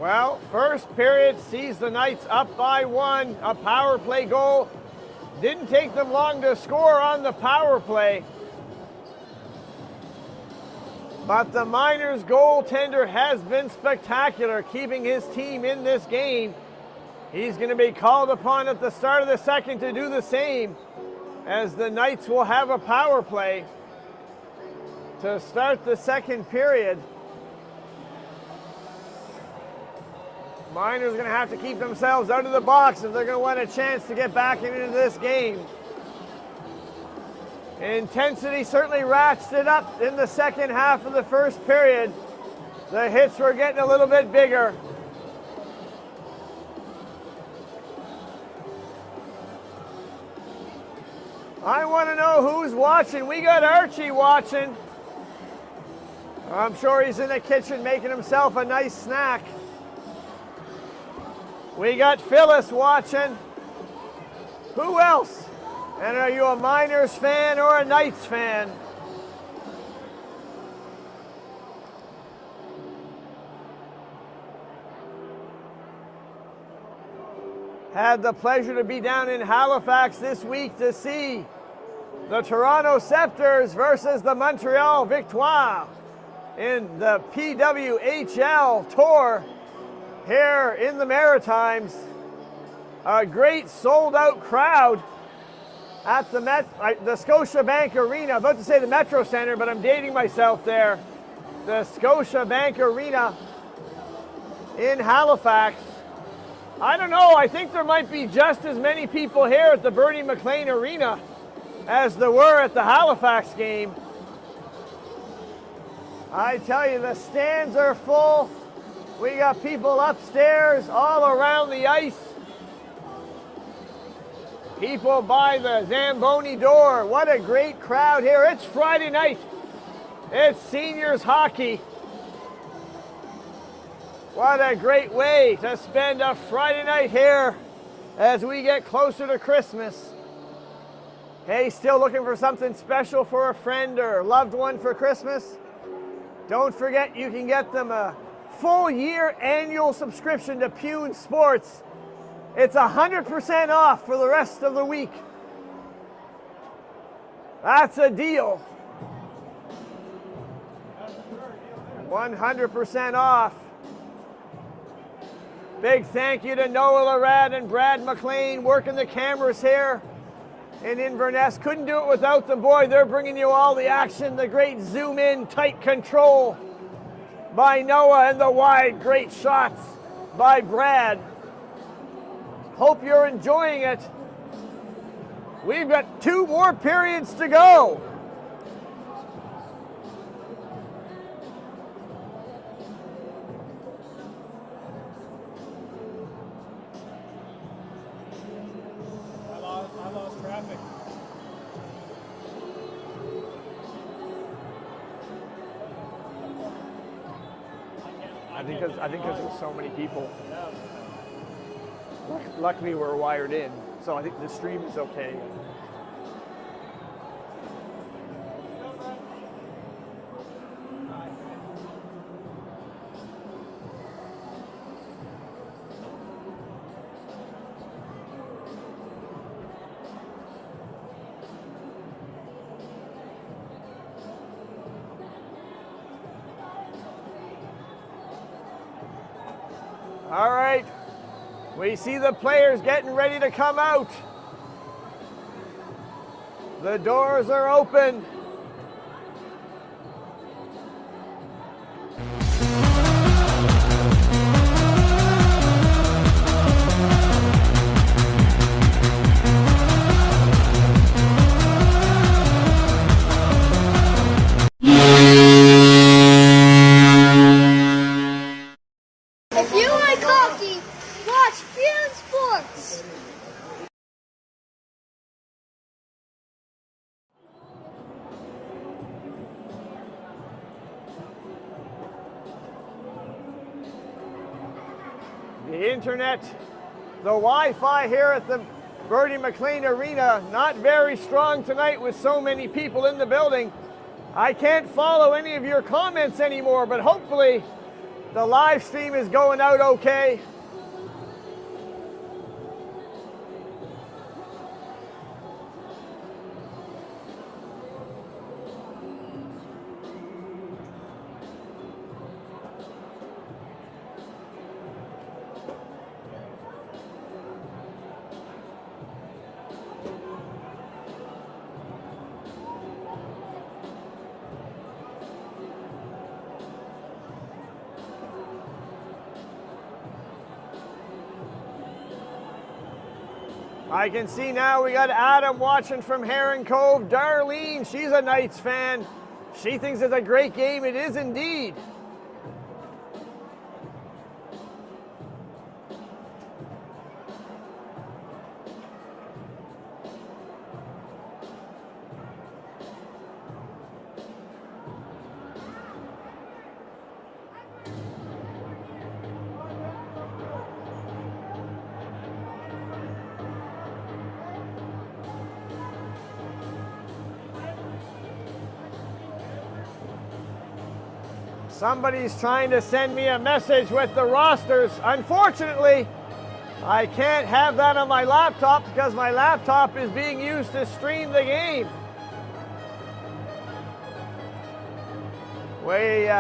Well, first period sees the Knights up by 1, a power play goal. Didn't take them long to score on the power play. But the Miners goaltender has been spectacular, keeping his team in this game. He's going to be called upon at the start of the second to do the same, as the Knights will have a power play to start the second period. Miners are going to have to keep themselves out of the box if they're going to want a chance to get back into this game. Intensity certainly ratcheted up in the second half of the first period. The hits were getting a little bit bigger. I want to know who's watching. We got Archie watching. I'm sure he's in the kitchen making himself a nice snack. We got Phyllis watching. Who else? And are you a Miners fan or a Knights fan? Had the pleasure to be down in Halifax this week to see the Toronto Scepters versus the Montreal Victoire in the PWHL Tour here in the Maritimes. A great sold-out crowd at the Scotiabank Arena. I'm about to say the Metro Center, but I'm dating myself there. The Scotiabank Arena in Halifax. I don't know, I think there might be just as many people here at the MacLean Arena as there were at the Halifax game. I tell you, the stands are full. We got people upstairs, all around the ice. People by the Zamboni door. What a great crowd here. It's Friday night. It's seniors hockey. What a great way to spend a Friday night here as we get closer to Christmas. Hey, still looking for something special for a friend or loved one for Christmas? Don't forget you can get them a full year annual subscription to Pune Sports. It's 100% off for the rest of the week. That's a deal. 100% off. Big thank you to Noah Larad and Brad McLean working the cameras here in Inverness. Couldn't do it without them. Boy, they're bringing you all the action, the great zoom in, tight control. by Noah and the wide, great shots by Brad. Hope you're enjoying it. We've got 2 more periods to go. I lost traffic. I think because there's so many people. Luckily, we're wired in, so I think the stream is okay. All right, we see the players getting ready to come out. The doors are open. If you like hockey, watch Field Sports. The internet, the Wi-Fi here at the MacLean Arena, not very strong tonight with so many people in the building. I can't follow any of your comments anymore, but hopefully the live stream is going out okay. I can see now we got Adam watching from Heron Cove. Darlene, she's a Knights fan. She thinks it's a great game. It is indeed. Somebody's trying to send me a message with the rosters. Unfortunately, I can't have that on my laptop because my laptop is being used to stream the game. We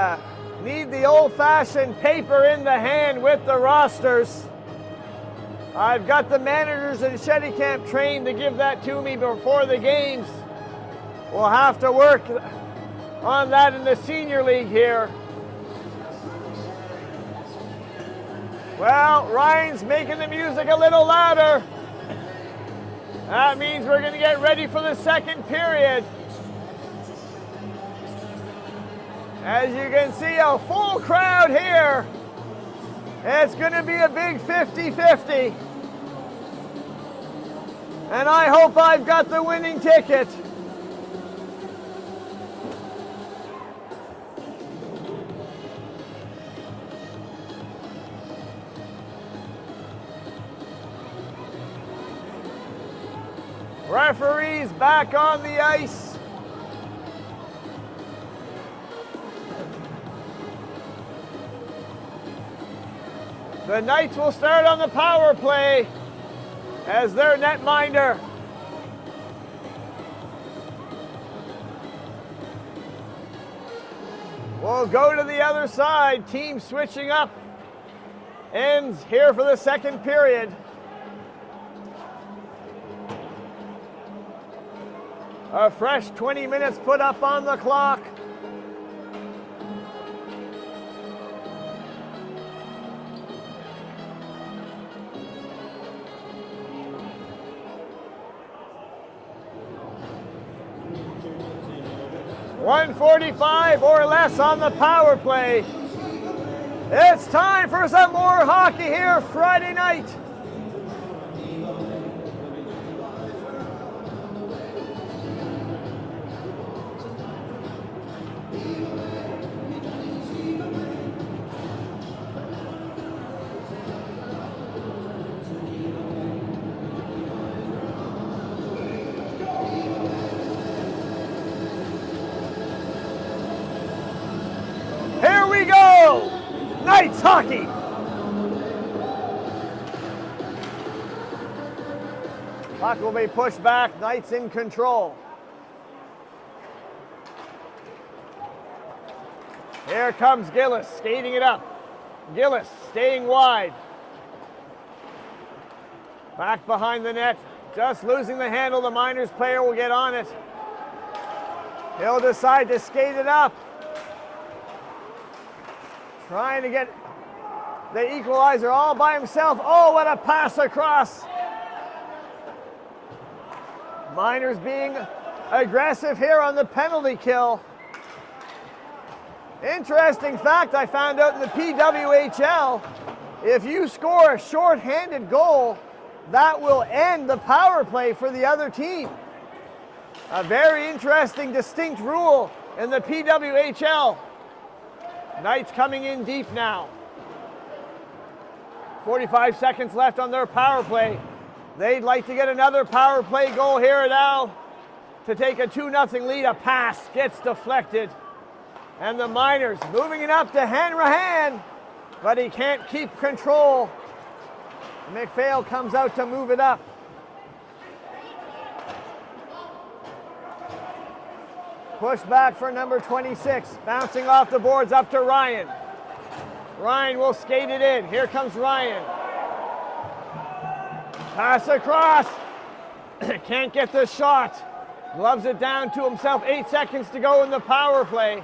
need the old-fashioned paper in the hand with the rosters. I've got the managers in Shetty Camp trained to give that to me before the games. We'll have to work on that in the senior league here. Well, Ryan's making the music a little louder. That means we're going to get ready for the second period. As you can see, a full crowd here. It's going to be a big 50-50. And I hope I've got the winning ticket. Referees back on the ice. The Knights will start on the power play as their netminder. We'll go to the other side. Team switching up. Ends here for the second period. A fresh 20 minutes put up on the clock. 1:45 or less on the power play. It's time for some more hockey here Friday night. Here we go! Knights hockey! Puck will be pushed back, Knights in control. Here comes Gillis, skating it up. Gillis staying wide. Back behind the net, just losing the handle. The Miners player will get on it. He'll decide to skate it up. Trying to get the equalizer all by himself. Oh, what a pass across. Miners being aggressive here on the penalty kill. Interesting fact I found out in the PWHL, if you score a short-handed goal, that will end the power play for the other team. A very interesting, distinct rule in the PWHL. Knights coming in deep now. 45 seconds left on their power play. They'd like to get another power play goal here now to take a 2-0 lead. A pass gets deflected. And the Miners moving it up to Hanrahan, but he can't keep control. McPhail comes out to move it up. Push back for number 26, bouncing off the boards up to Ryan. Ryan will skate it in. Here comes Ryan. Pass across. Can't get the shot. Gloves it down to himself. 8 seconds to go in the power play.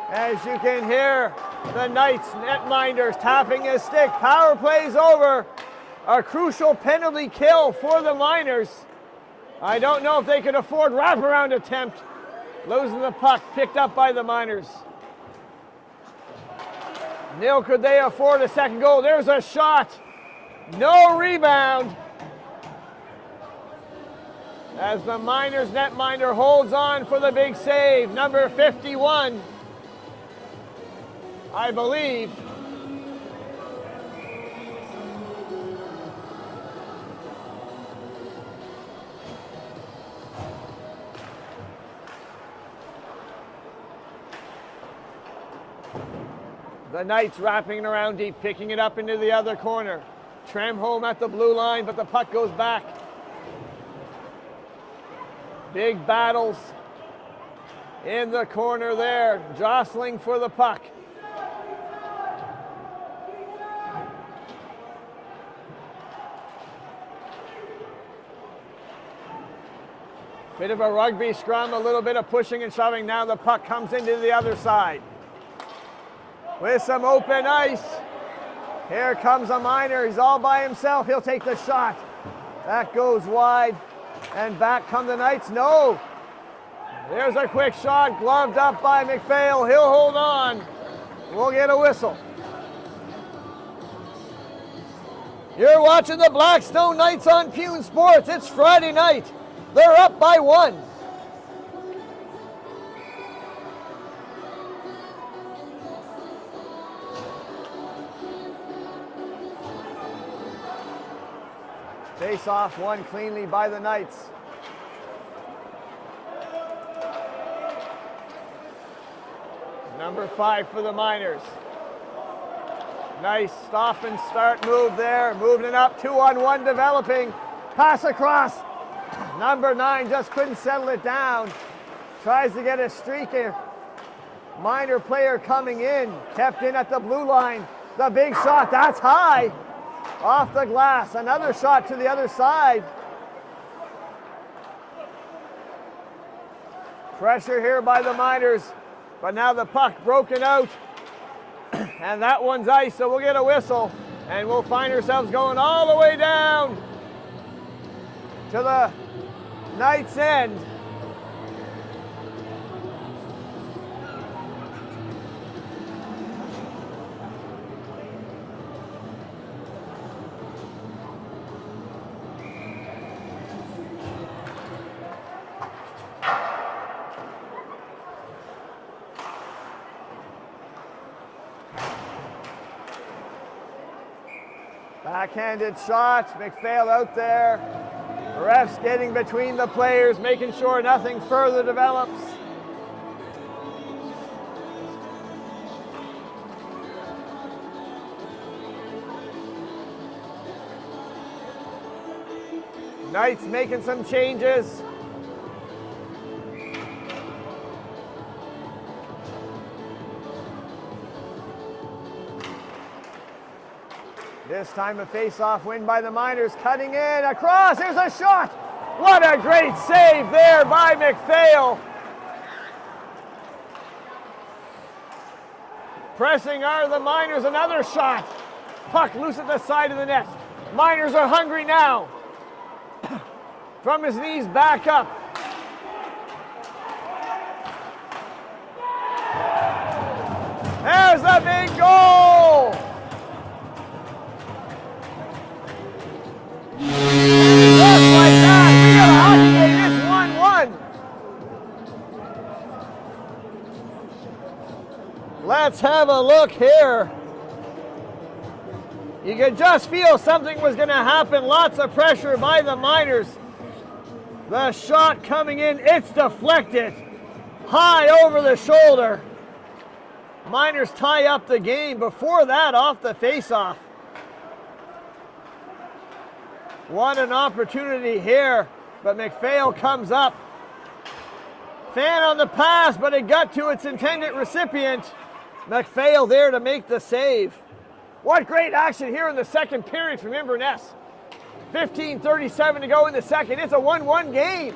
As you can hear, the Knights netminders tapping his stick. Power play's over. A crucial penalty kill for the Miners. I don't know if they could afford wraparound attempt. Losing the puck, picked up by the Miners. Nil, could they afford a second goal? There's a shot. No rebound. As the Miners netminder holds on for the big save. Number 51, I believe. The Knights wrapping it around deep, picking it up into the other corner. Tramholm at the blue line, but the puck goes back. Big battles in the corner there, jostling for the puck. Bit of a rugby scrum, a little bit of pushing and shoving. Now the puck comes into the other side. With some open ice. Here comes a Miner. He's all by himself. He'll take the shot. That goes wide. And back come the Knights. No. There's a quick shot. Gloved up by McPhail. He'll hold on. We'll get a whistle. You're watching the Blackstone Knights on Pune Sports. It's Friday night. They're up by 1. Face off won cleanly by the Knights. Number 5 for the Miners. Nice stop and start move there. Moving it up, 2-on-1 developing. Pass across. Number 9 just couldn't settle it down. Tries to get a streaker. Miner player coming in. Kept in at the blue line. The big shot, that's high. Off the glass, another shot to the other side. Pressure here by the Miners, but now the puck broken out. And that one's ice, so we'll get a whistle. And we'll find ourselves going all the way down to the Knights' end. Backhanded shot, MacPhail out there. Refs getting between the players, making sure nothing further develops. Knights making some changes. This time a face-off win by the Miners, cutting in, across, here's a shot! What a great save there by MacPhail. Pressing are the Miners, another shot. Puck loose at the side of the net. Miners are hungry now. From his knees back up. There's the big goal! Just like that, we got a hockey game, it's 1-1. Let's have a look here. You could just feel something was going to happen. Lots of pressure by the Miners. The shot coming in, it's deflected. High over the shoulder. Miners tie up the game. Before that, off the faceoff. What an opportunity here, but MacPhail comes up. Fan on the pass, but it got to its intended recipient. MacPhail there to make the save. What great action here in the second period from Inverness. 15:37 to go in the second. It's a 1-1 game.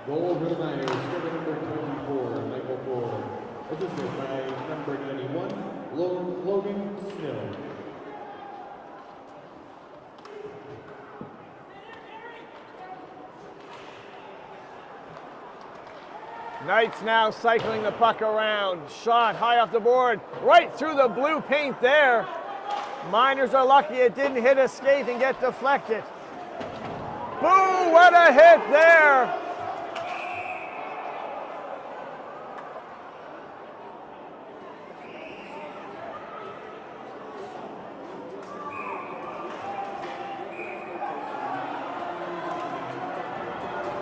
Goal for the Miners, scorer number 24, Michael Ford. Assisted by number 91, Logan Snow. Knights now cycling the puck around. Shot high off the board, right through the blue paint there. Miners are lucky it didn't hit a skate and get deflected. Boo, what a hit there.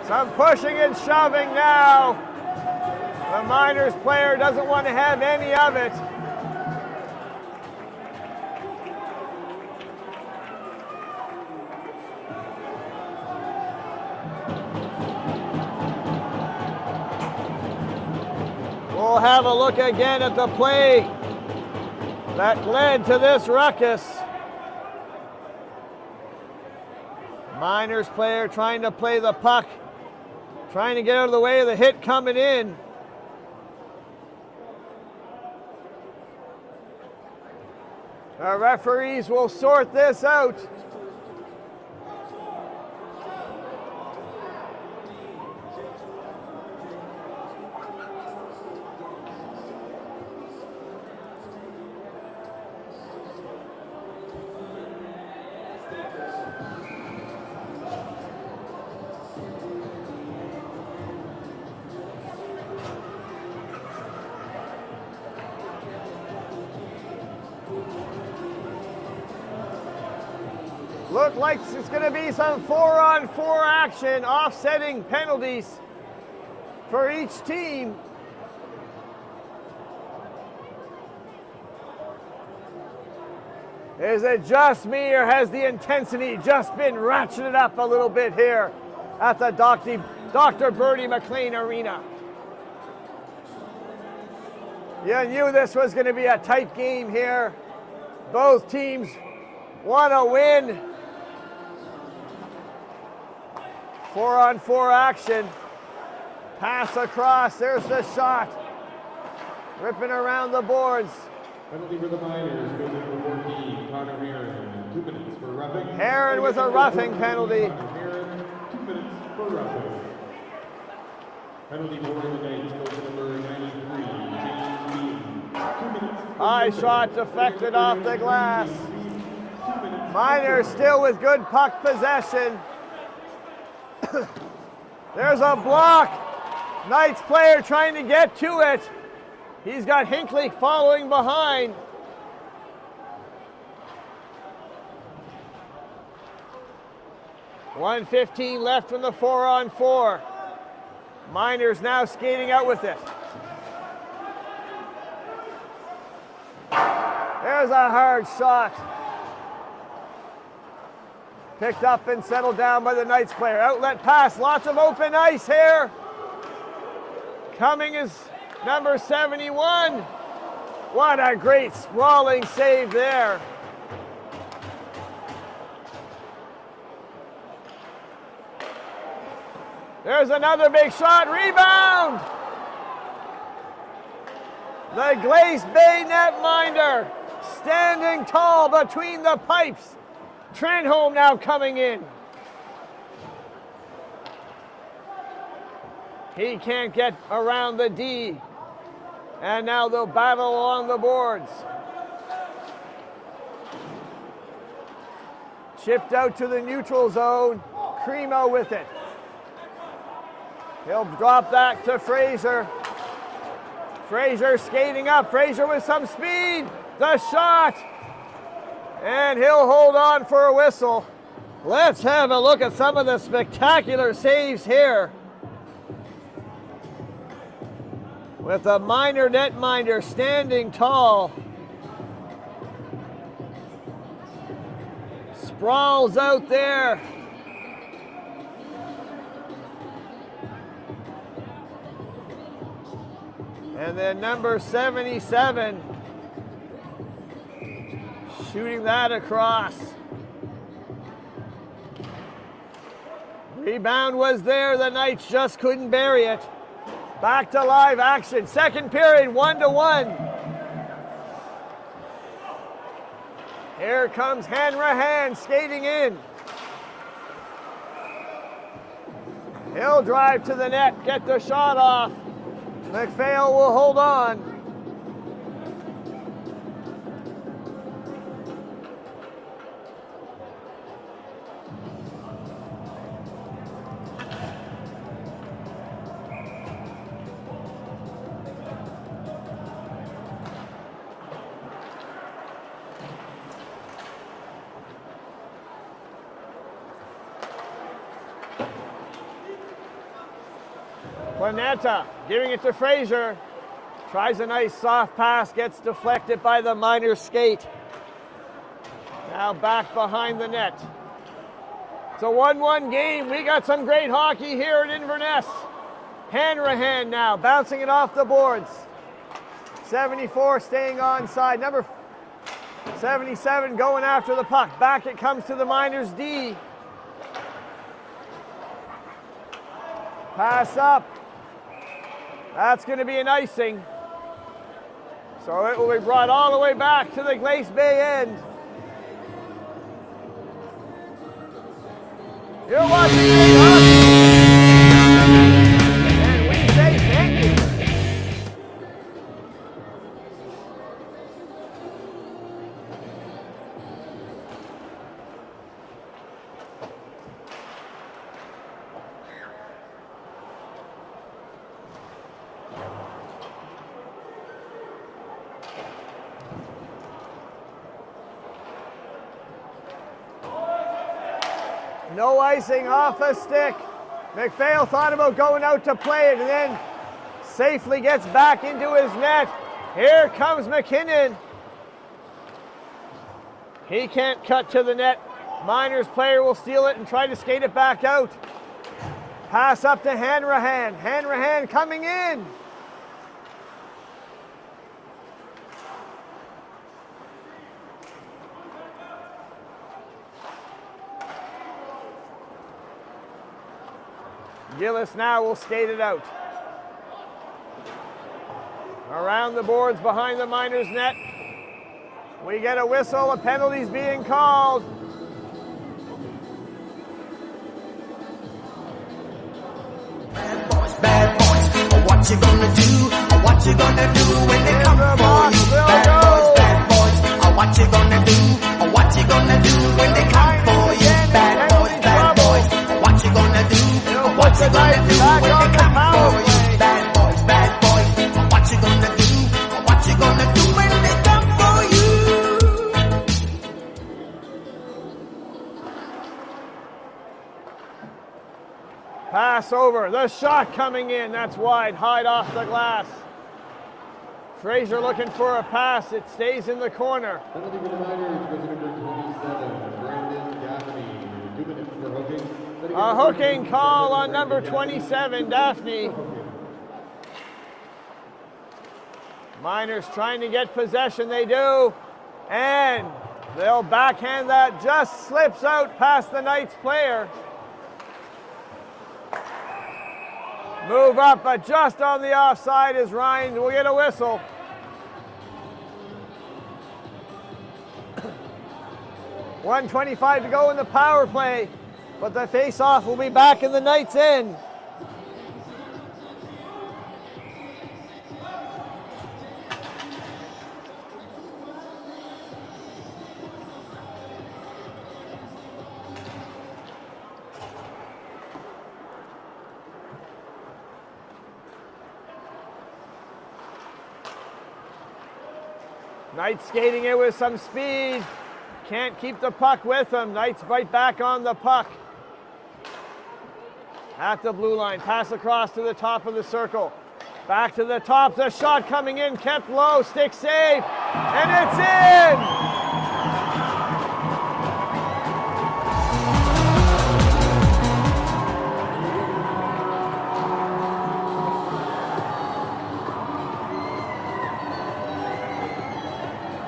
Some pushing and shoving now. The Miners player doesn't want to have any of it. We'll have a look again at the play that led to this ruckus. Miners player trying to play the puck, trying to get out of the way of the hit coming in. The referees will sort this out. Look like it's going to be some 4-on-4 action, offsetting penalties for each team. Is it just me, or has the intensity just been ratcheted up a little bit here at the Dr. Bernie MacLean Arena? You knew this was going to be a tight game here. Both teams want to win. 4-on-4 action. Pass across. There's the shot. Ripping around the boards. Penalty for the Miners goes to number 14, Connor Heron. 2 minutes for roughing. Heron with a roughing penalty. Connor Heron, 2 minutes for roughing. Penalty for the Knights goes to number 93, James Bean. 2 minutes. High shot deflected off the glass. 2 minutes Miners still with good puck possession. There's a block. Knights player trying to get to it. He's got Hinckley following behind. .1:15 left from the 4-on-4. Miners now skating out with it. There's a hard shot. Picked up and settled down by the Knights player. Outlet pass, lots of open ice here. Coming is number 71. What a great sprawling save there. There's another big shot, rebound! The Glace Bay netminder standing tall between the pipes. Trenholm now coming in. He can't get around the D. And now they'll battle along the boards. Chipped out to the neutral zone. Cremo with it. He'll drop back to Fraser. Fraser skating up. Fraser with some speed. The shot. And he'll hold on for a whistle. Let's have a look at some of the spectacular saves here. With the Miner netminder standing tall. Sprawls out there. And then number 77 shooting that across. Rebound was there, the Knights just couldn't bury it. Back to live action, second period, 1-1. Here comes Hanrahan skating in. He'll drive to the net, get the shot off. MacPhail will hold on. Planeta giving it to Fraser. Tries a nice soft pass, gets deflected by the Miners skate. Now back behind the net. It's a 1-1 game. We got some great hockey here at Inverness. Hanrahan now bouncing it off the boards. 74 staying onside. Number 77 going after the puck. Back it comes to the Miners D. Pass up. That's going to be an icing. So it will be brought all the way back to the Glace Bay end. You're watching Big Hockey. And we say thank you. No icing off a stick. MacPhail thought about going out to play it and then safely gets back into his net. Here comes McKinnon. He can't cut to the net. Miners player will steal it and try to skate it back out. Pass up to Hanrahan. Hanrahan coming in. Gillis now will skate it out. Around the boards behind the Miners net. We get a whistle, a penalty's being called. Bad boys, what you gonna do? What you gonna do when they come for you? Bad boys, what you gonna do? What you you gonna do when they come for you? Bad boys, bad boys. What you gonna do? What you gonna do when they come for you? Bad boys, bad boys. What you gonna do? What you gonna do when they come for you? Pass over. The shot coming in. That's wide. Hide off the glass. Fraser looking for a pass. It stays in the corner. Penalty for the Miners was number 27, Brandon Gaffney. 2 minutes for hooking. A hooking call on number 27, Daphne. Miners trying to get possession. They do. And they'll backhand that. Just slips out past the Knights player. Move up, but just on the offside is Ryan. We'll get a whistle. .125 to go in the power play, but the face-off will be back in the Knights' end. Knights skating it with some speed. Can't keep the puck with them. Knights bite back on the puck. At the blue line, pass across to the top of the circle. Back to the top, the shot coming in, kept low, stick save, and it's in!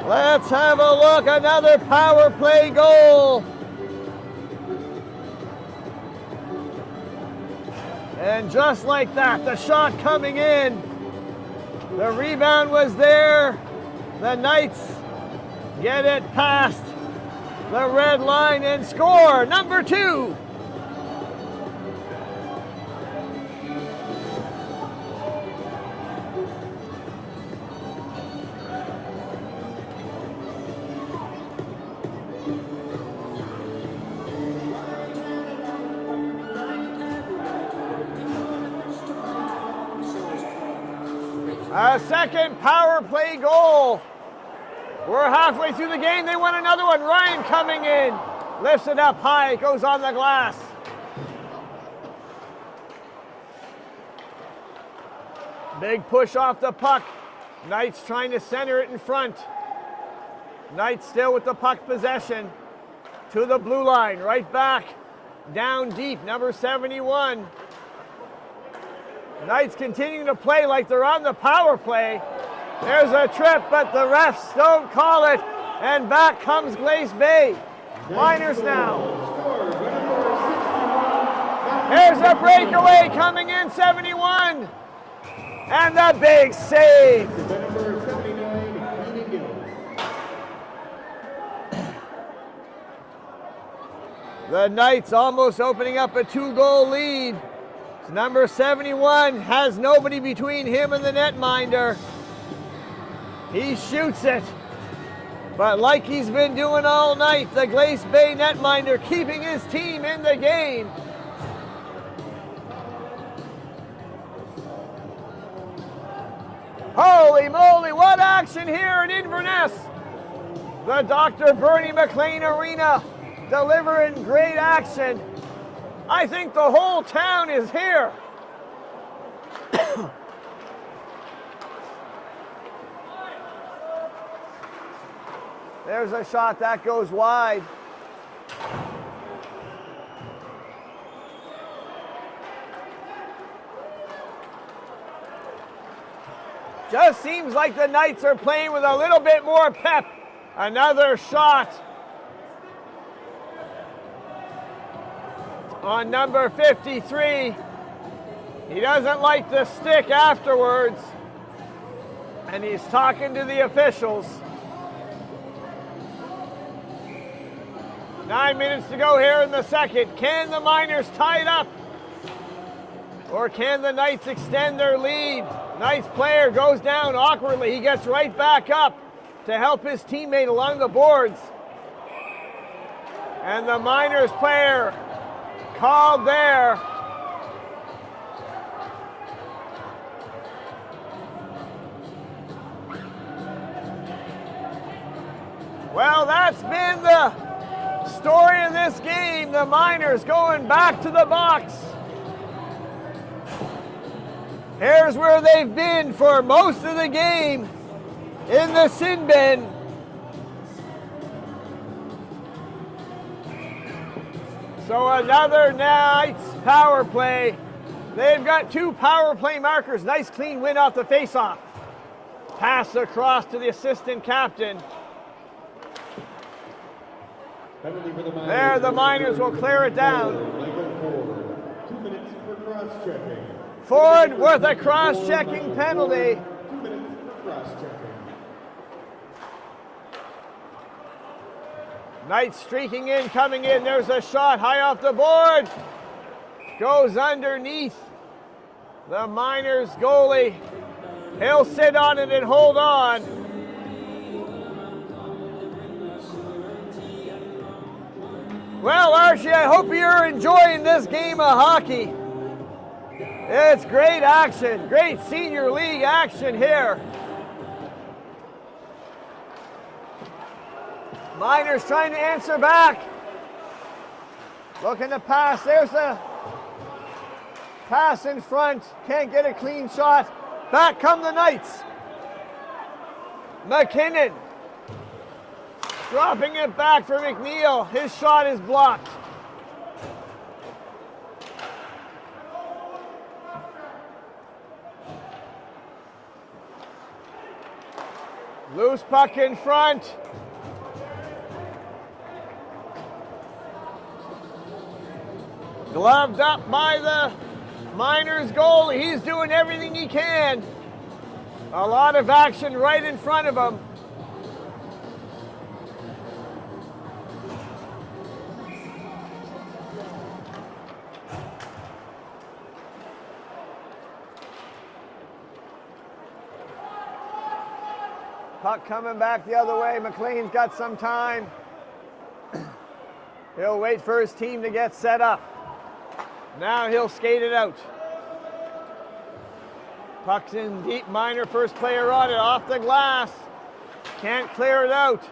Let's have a look, another power play goal. And just like that, the shot coming in. The rebound was there. The Knights get it past the red line and score, number 2. A second power play goal. We're halfway through the game. They want another one. Ryan coming in. Lifts it up high. It goes on the glass. Big push off the puck. Knights trying to center it in front. Knights still with the puck possession. To the blue line. Right back. Down deep. Number 71. Knights continuing to play like they're on the power play. There's a trip, but the refs don't call it. And back comes Glace Bay. Miners now. Here's a breakaway coming in, 71. And the big save. Number 79, Keenan Gill. The Knights almost opening up a 2-goal lead. Number 71 has nobody between him and the netminder. He shoots it. But like he's been doing all night, the Glace Bay netminder keeping his team in the game. Holy moly, what action here in Inverness. The Dr. Bernie MacLean Arena delivering great action. I think the whole town is here. There's a shot that goes wide. Just seems like the Knights are playing with a little bit more pep. Another shot on number 53. He doesn't like the stick afterwards, and he's talking to the officials. 9 minutes to go here in the second. Can the Miners tie it up? Or can the Knights extend their lead? Knights player goes down awkwardly. He gets right back up to help his teammate along the boards. And the Miners player called there. Well, that's been the story of this game. The Miners going back to the box. Here's where they've been for most of the game, in the sin bin. So another Knights power play. They've got 2 power play markers. Nice clean win off the faceoff. Pass across to the assistant captain. There, the Miners will clear it down. 2 minutes for cross-checking. Ford with a cross-checking penalty. 2 minutes for cross-checking. Knights streaking in, coming in. There's a shot high off the board. Goes underneath the Miners goalie. He'll sit on it and hold on. Well, Archie, I hope you're enjoying this game of hockey. It's great action, great senior league action here. Miners trying to answer back. Looking to pass. There's a pass in front. Can't get a clean shot. Back come the Knights. McKinnon dropping it back for McNeil. His shot is blocked. Loose puck in front. Gloved up by the Miners goal. He's doing everything he can. A lot of action right in front of him. Puck coming back the other way. MacLean's got some time. He'll wait for his team to get set up. Now he'll skate it out. Puck's in deep. Miner first player on it, off the glass. Can't clear it out.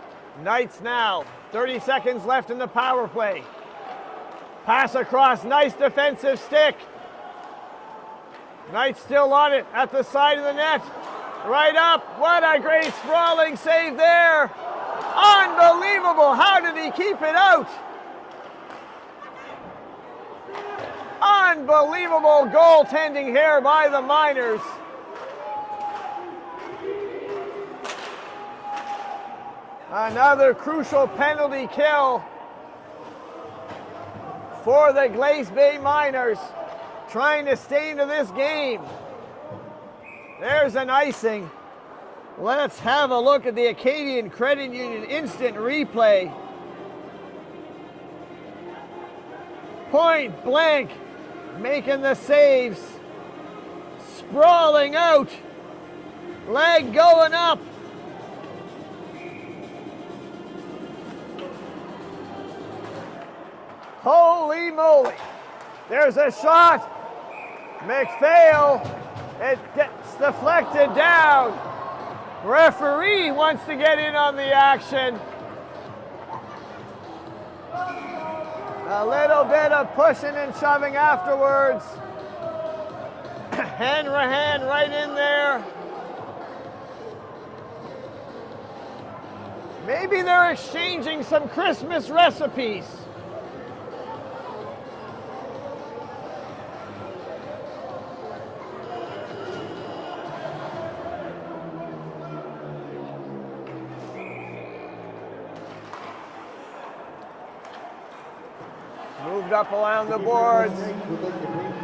Knights now. 30 seconds left in the power play. Pass across, nice defensive stick. Knights still on it at the side of the net. Right up, what a great sprawling save there. Unbelievable, how did he keep it out? Unbelievable goaltending here by the Miners. Another crucial penalty kill for the Glace Bay Miners, trying to stay into this game. There's an icing. Let's have a look at the Acadian Credit Union instant replay. Point blank, making the saves. Sprawling out. Leg going up. Holy moly. There's a shot. McPhail. It gets deflected down. Referee wants to get in on the action. A little bit of pushing and shoving afterwards. Hanrahan right in there. Maybe they're exchanging some Christmas recipes. Moved up around the boards.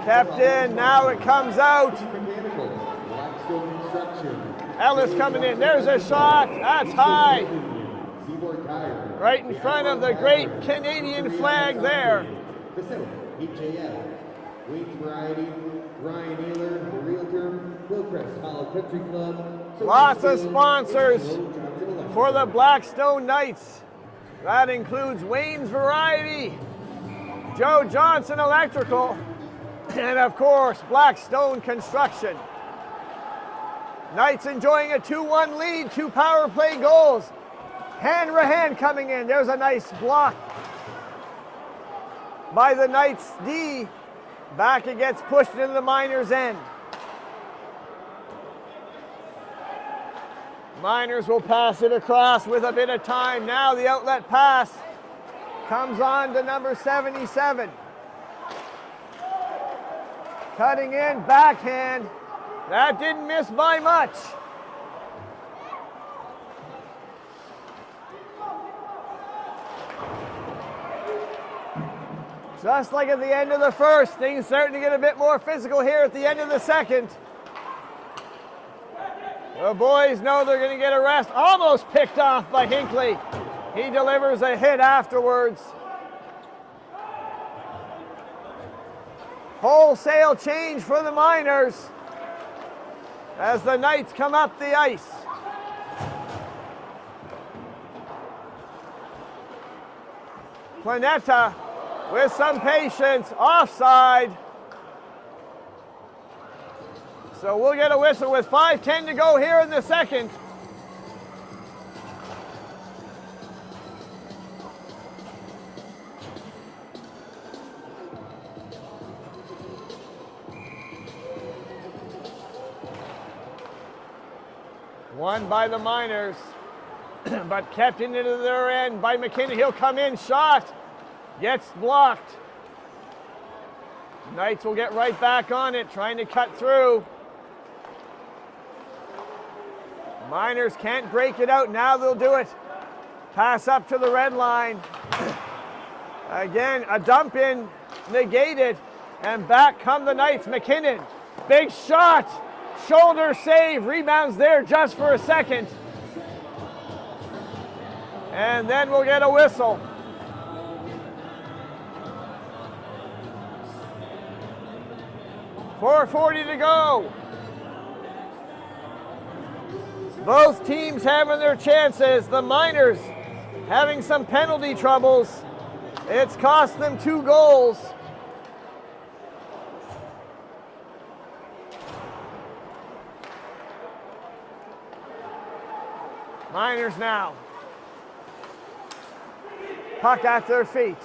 Kept in, now it comes out. Ellis coming in, there's a shot, that's high. Right in front of the great Canadian flag there. Lots of sponsors for the Blackstone Knights. That includes Wayne's Variety, Joe Johnson Electrical, and of course, Blackstone Construction. Knights enjoying a 2-1 lead, 2 power play goals. Hanrahan coming in. There's a nice block by the Knights D. Back it gets pushed into the Miners' end. Miners will pass it across with a bit of time. Now the outlet pass comes on to number 77. Cutting in, backhand. That didn't miss by much. Just like at the end of the first, things starting to get a bit more physical here at the end of the second. The boys know they're going to get a rest. Almost picked off by Hinckley. He delivers a hit afterwards. Wholesale change for the Miners as the Knights come up the ice. Planeta with some patience, offside. So we'll get a whistle with 5:10 to go here in the second. Won by the Miners, but kept into their end by McKinnon. He'll come in, shot, gets blocked. Knights will get right back on it, trying to cut through. Miners can't break it out, now they'll do it. Pass up to the red line. Again, a dump in, negated, and back come the Knights. McKinnon, big shot, shoulder save, rebounds there just for a second. And then we'll get a whistle. .440 to go. Both teams having their chances. The Miners having some penalty troubles. It's cost them 2 goals. Miners now. Puck at their feet.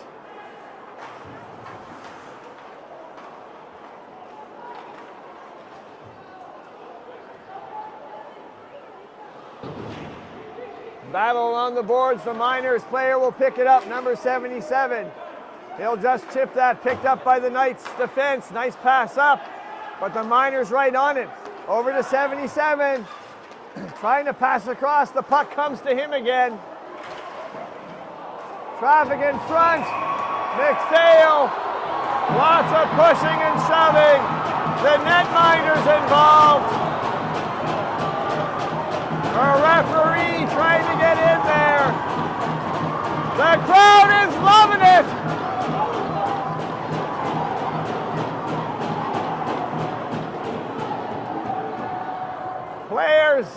Battle on the boards. The Miners player will pick it up, number 77. He'll just chip that, picked up by the Knights defense. Nice pass up, but the Miners right on it. Over to 77. Trying to pass across. The puck comes to him again. Traffic in front. McPhail. Lots of pushing and shoving. The netminders involved. A referee trying to get in there. The crowd is loving it. Players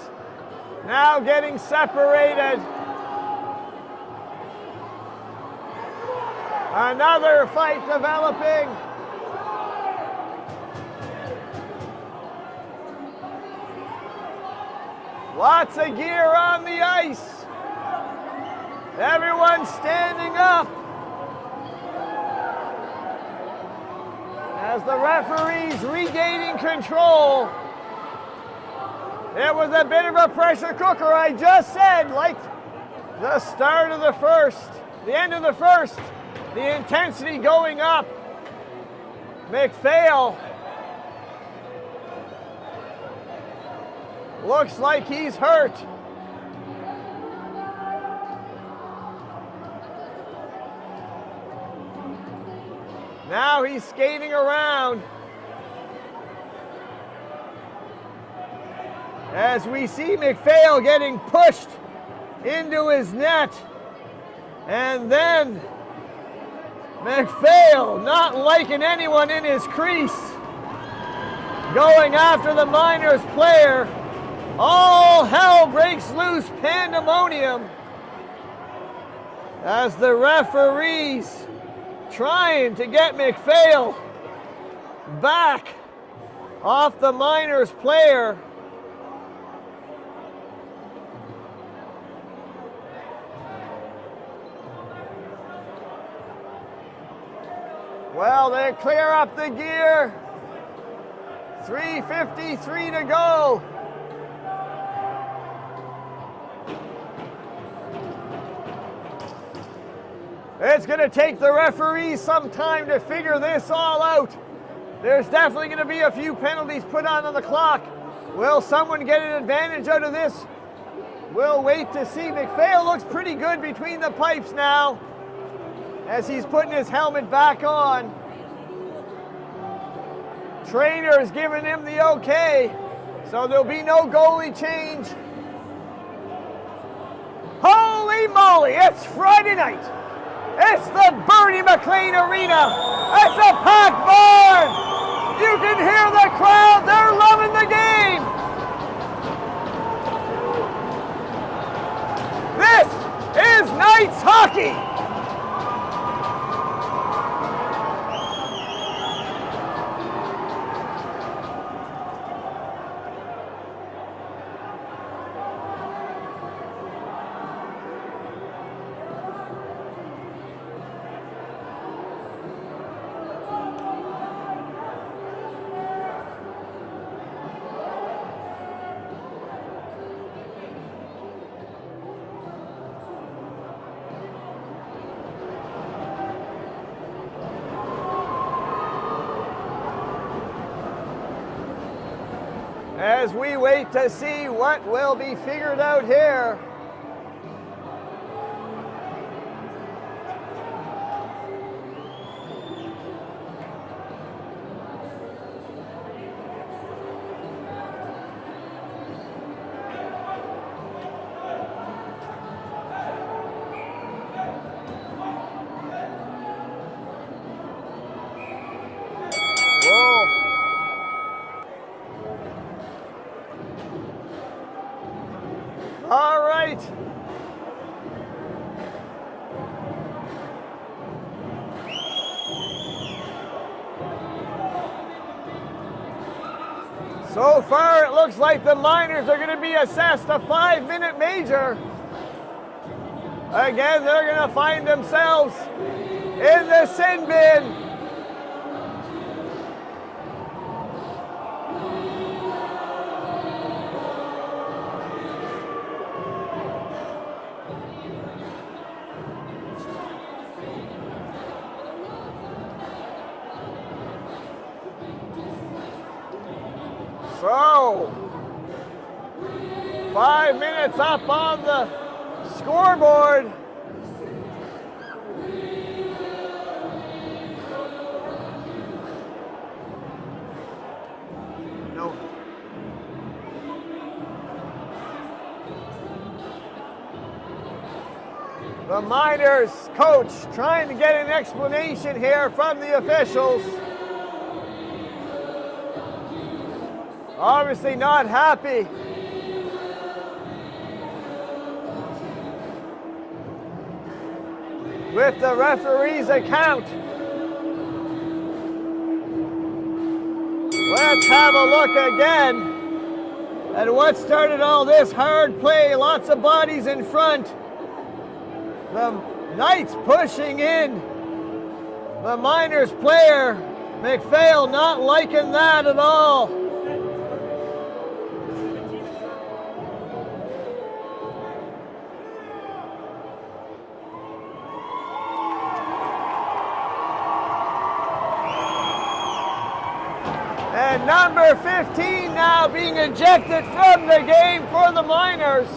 now getting separated. Another fight developing. Lots of gear on the ice. Everyone standing up as the referees regaining control. It was a bit of a pressure cooker, I just said, like the start of the first, the end of the first, the intensity going up. McPhail looks like he's hurt. Now he's skating around as we see McPhail getting pushed into his net. And then McPhail, not liking anyone in his crease, going after the Miners player. All hell breaks loose, pandemonium. as the referees trying to get MacPhail back off the Miners player. Well, they clear up the gear. 3:53 to go. It's going to take the referees some time to figure this all out. There's definitely going to be a few penalties put on the clock. Will someone get an advantage out of this? We'll wait to see. MacPhail looks pretty good between the pipes now as he's putting his helmet back on. Trainer's giving him the okay, so there'll be no goalie change. Holy moly, it's Friday night. It's the Bernie MacLean Arena. It's a packed barn. You can hear the crowd. They're loving the game. This is Knights hockey. As we wait to see what will be figured out here. All right. So far, it looks like the Miners are going to be assessed a 5-minute major. Again, they're going to find themselves in the sin bin. So, 5 minutes up on the scoreboard. No. The Miners coach trying to get an explanation here from the officials. Obviously not happy. With the referee's account. Let's have a look again at what started all this hard play. Lots of bodies in front. The Knights pushing in. The Miners player, MacPhail, not liking that at all. And number 15 now being ejected from the game for the Miners.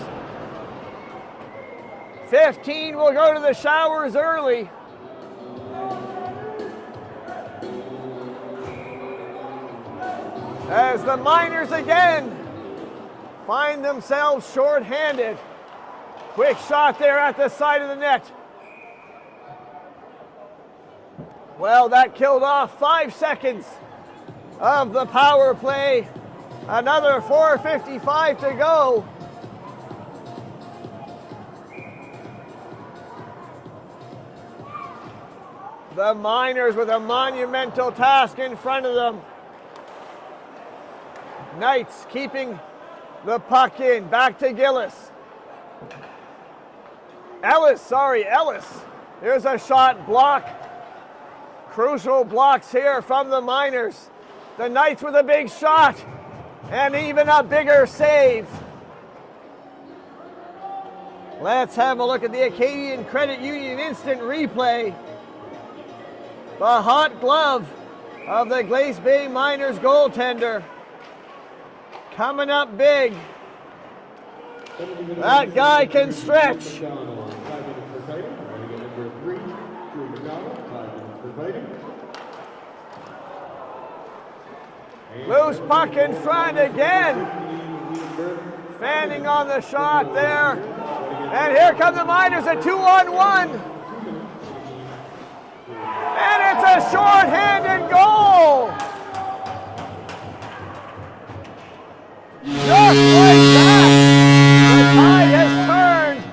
15 will go to the showers early. As the Miners again find themselves short-handed. Quick shot there at the side of the net. Well, that killed off 5 seconds of the power play. Another 4:55 to go. The Miners with a monumental task in front of them. Knights keeping the puck in. Back to Ellis. Ellis. Here's a shot block. Crucial blocks here from the Miners. The Knights with a big shot and even a bigger save. Let's have a look at the Acadian Credit Union instant replay. The hot glove of the Glace Bay Miners goaltender. Coming up big. That guy can stretch. Loose puck in front again. Fanning on the shot there. And here come the Miners, a 2-on-1. And it's a short-handed goal. Just like that, the tide has turned.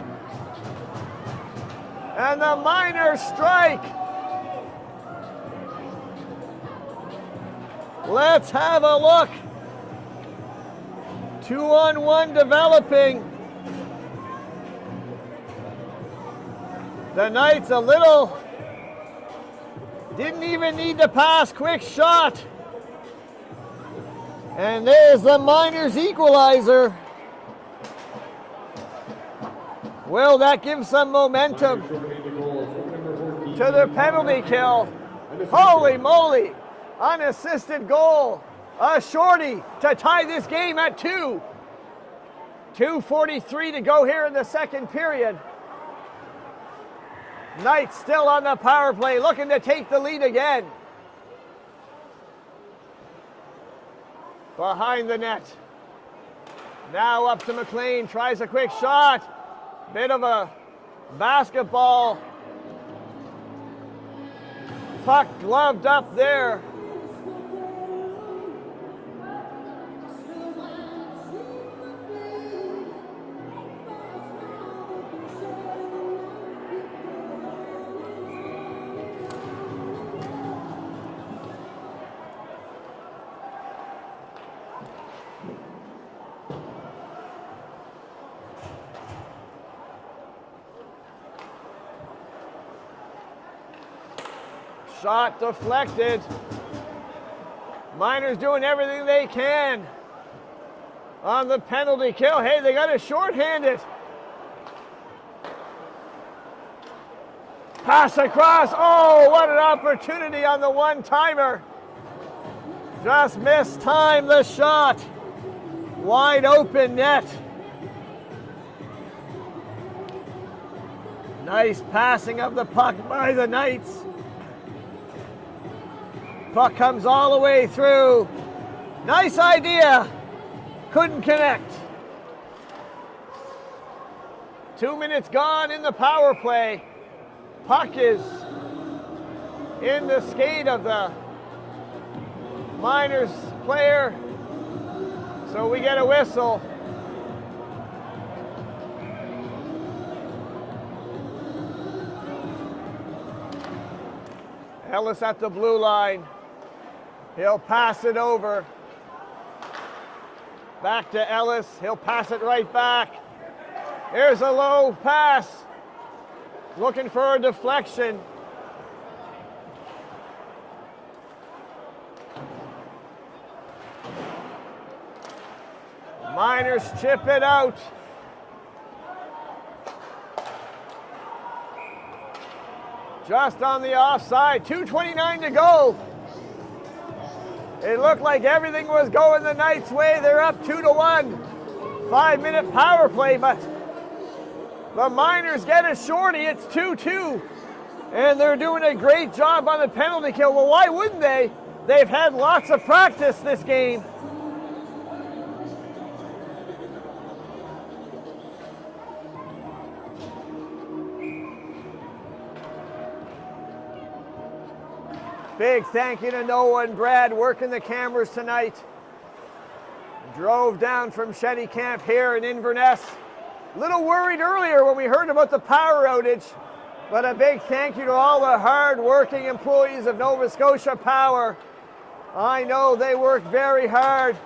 And the Miners strike. Let's have a look. 2-on-1 developing. The Knights a little, didn't even need to pass, quick shot. And there's the Miners equalizer. Will that give some momentum to their penalty kill? Holy moly, unassisted goal. A shorty to tie this game at 2. 2:43 to go here in the second period. Knights still on the power play, looking to take the lead again. Behind the net. Now up to MacLean, tries a quick shot. Bit of a basketball. Puck gloved up there. Shot deflected. Miners doing everything they can on the penalty kill. Hey, they got a shorthanded. Pass across. Oh, what an opportunity on the one-timer. Just missed time the shot. Wide open net. Nice passing of the puck by the Knights. Puck comes all the way through. Nice idea. Couldn't connect. 2 minutes gone in the power play. Puck is in the skate of the Miners player. So we get a whistle. Ellis at the blue line. He'll pass it over. Back to Ellis. He'll pass it right back. Here's a low pass. Looking for a deflection. Miners chip it out. Just on the offside. 2:29 to go. It looked like everything was going the Knights' way. They're up 2-1. 5-minute power play, but the Miners get a shorty. It's 2-2. And they're doing a great job on the penalty kill. Well, why wouldn't they? They've had lots of practice this game. Big thank you to Noah and Brad working the cameras tonight. Drove down from Shetty Camp here in Inverness. A little worried earlier when we heard about the power outage. But a big thank you to all the hard-working employees of Nova Scotia Power. I know they work very hard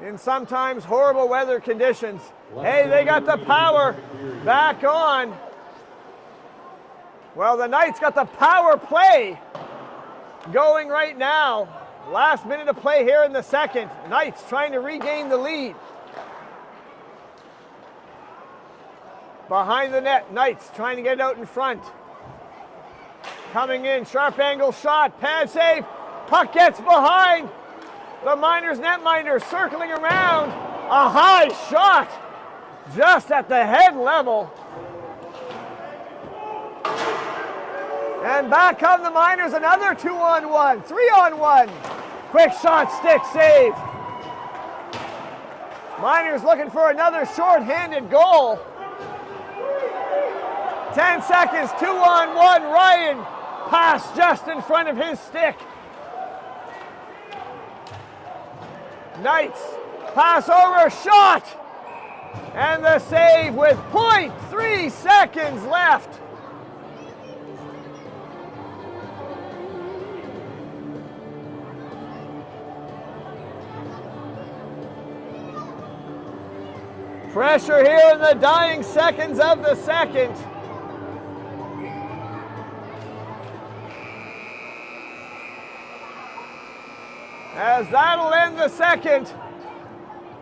in sometimes horrible weather conditions. Hey, they got the power back on. Well, the Knights got the power play going right now. Last minute of play here in the second. Knights trying to regain the lead. Behind the net, Knights trying to get it out in front. Coming in, sharp angle shot, pad save. Puck gets behind. The Miners netminder circling around. A high shot just at the head level. And back come the Miners, another 2-on-1, 3-on-1. Quick shot, stick save. Miners looking for another short-handed goal. 10 seconds, 2-on-1, Ryan. Pass just in front of his stick. Knights, pass over, shot. And the save with 0.3 seconds left. Pressure here in the dying seconds of the second. As that'll end the second,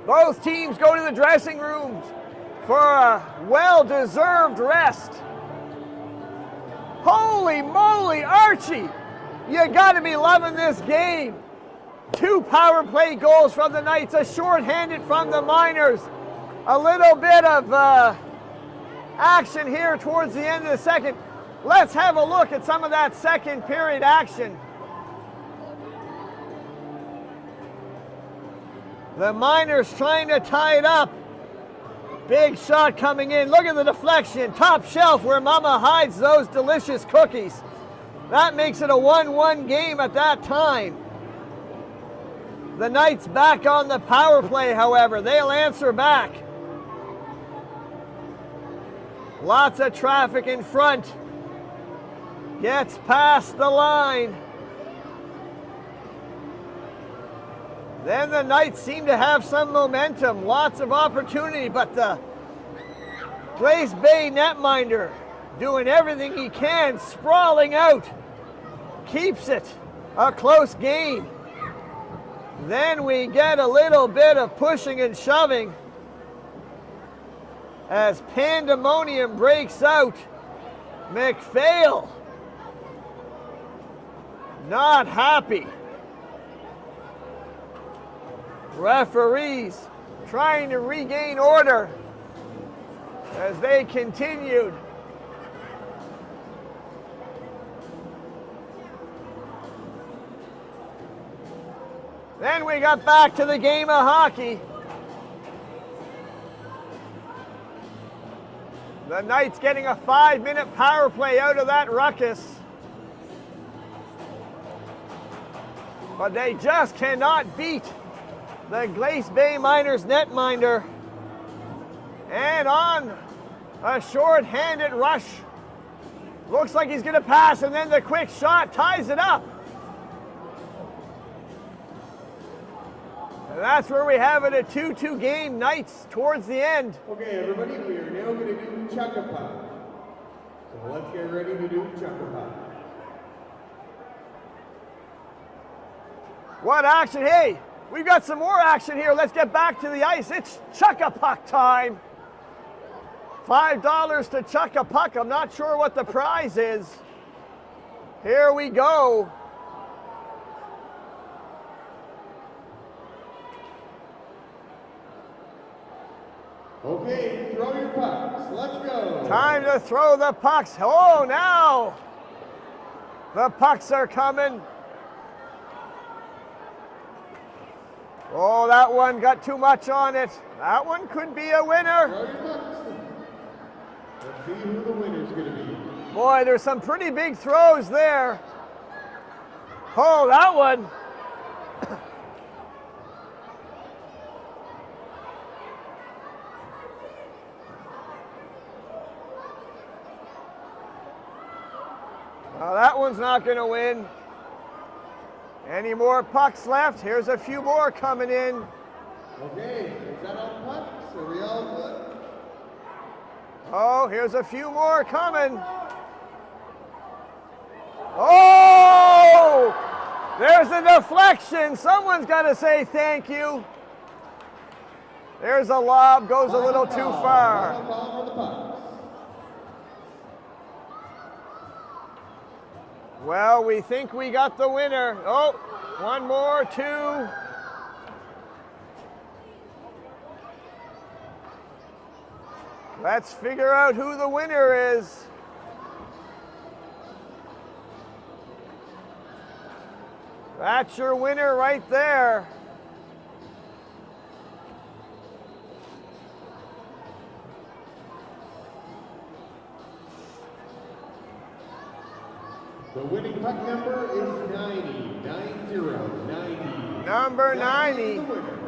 both teams go to the dressing rooms for a well-deserved rest. Holy moly, Archie, you gotta be loving this game. 2 power play goals from the Knights, a shorthanded from the Miners. A little bit of action here towards the end of the second. Let's have a look at some of that second period action. The Miners trying to tie it up. Big shot coming in. Look at the deflection. Top shelf where Mama hides those delicious cookies. That makes it a 1-1 game at that time. The Knights back on the power play, however. They'll answer back. Lots of traffic in front. Gets past the line. Then the Knights seem to have some momentum, lots of opportunity, but the Glace Bay netminder doing everything he can, sprawling out, keeps it a close game. Then we get a little bit of pushing and shoving as pandemonium breaks out. McPhail not happy. Referees trying to regain order as they continued. Then we got back to the game of hockey. The Knights getting a 5-minute power play out of that ruckus. But they just cannot beat the Glace Bay Miners netminder. And on a short-handed rush. Looks like he's going to pass, and then the quick shot ties it up. And that's where we have it, a 2-2 game. Knights towards the end. Okay, everybody, we are now going to do Chuck-a-Puck. So let's get ready to do Chuck-a-Puck. What action? Hey, we've got some more action here. Let's get back to the ice. It's Chuck-a-Puck time. $5 to Chuck-a-Puck. I'm not sure what the prize is. Here we go. Okay, throw your pucks. Let's go. Time to throw the pucks. Oh, now the pucks are coming. Oh, that one got too much on it. That one could be a winner. Throw your pucks. Let's see who the winner's going to be. Boy, there's some pretty big throws there. Oh, that one. one's not going to win. Any more pucks left? Here's a few more coming in. Okay, is that all pucks? Are we all good? Oh, here's a few more coming. Oh! There's a deflection. Someone's got to say thank you. There's a lob, goes a little too far. Final call for the pucks. Well, we think we got the winner. Oh, one more, two. Let's figure out who the winner is. That's your winner right there. The winning puck number is 90. Number 90. Is the winner.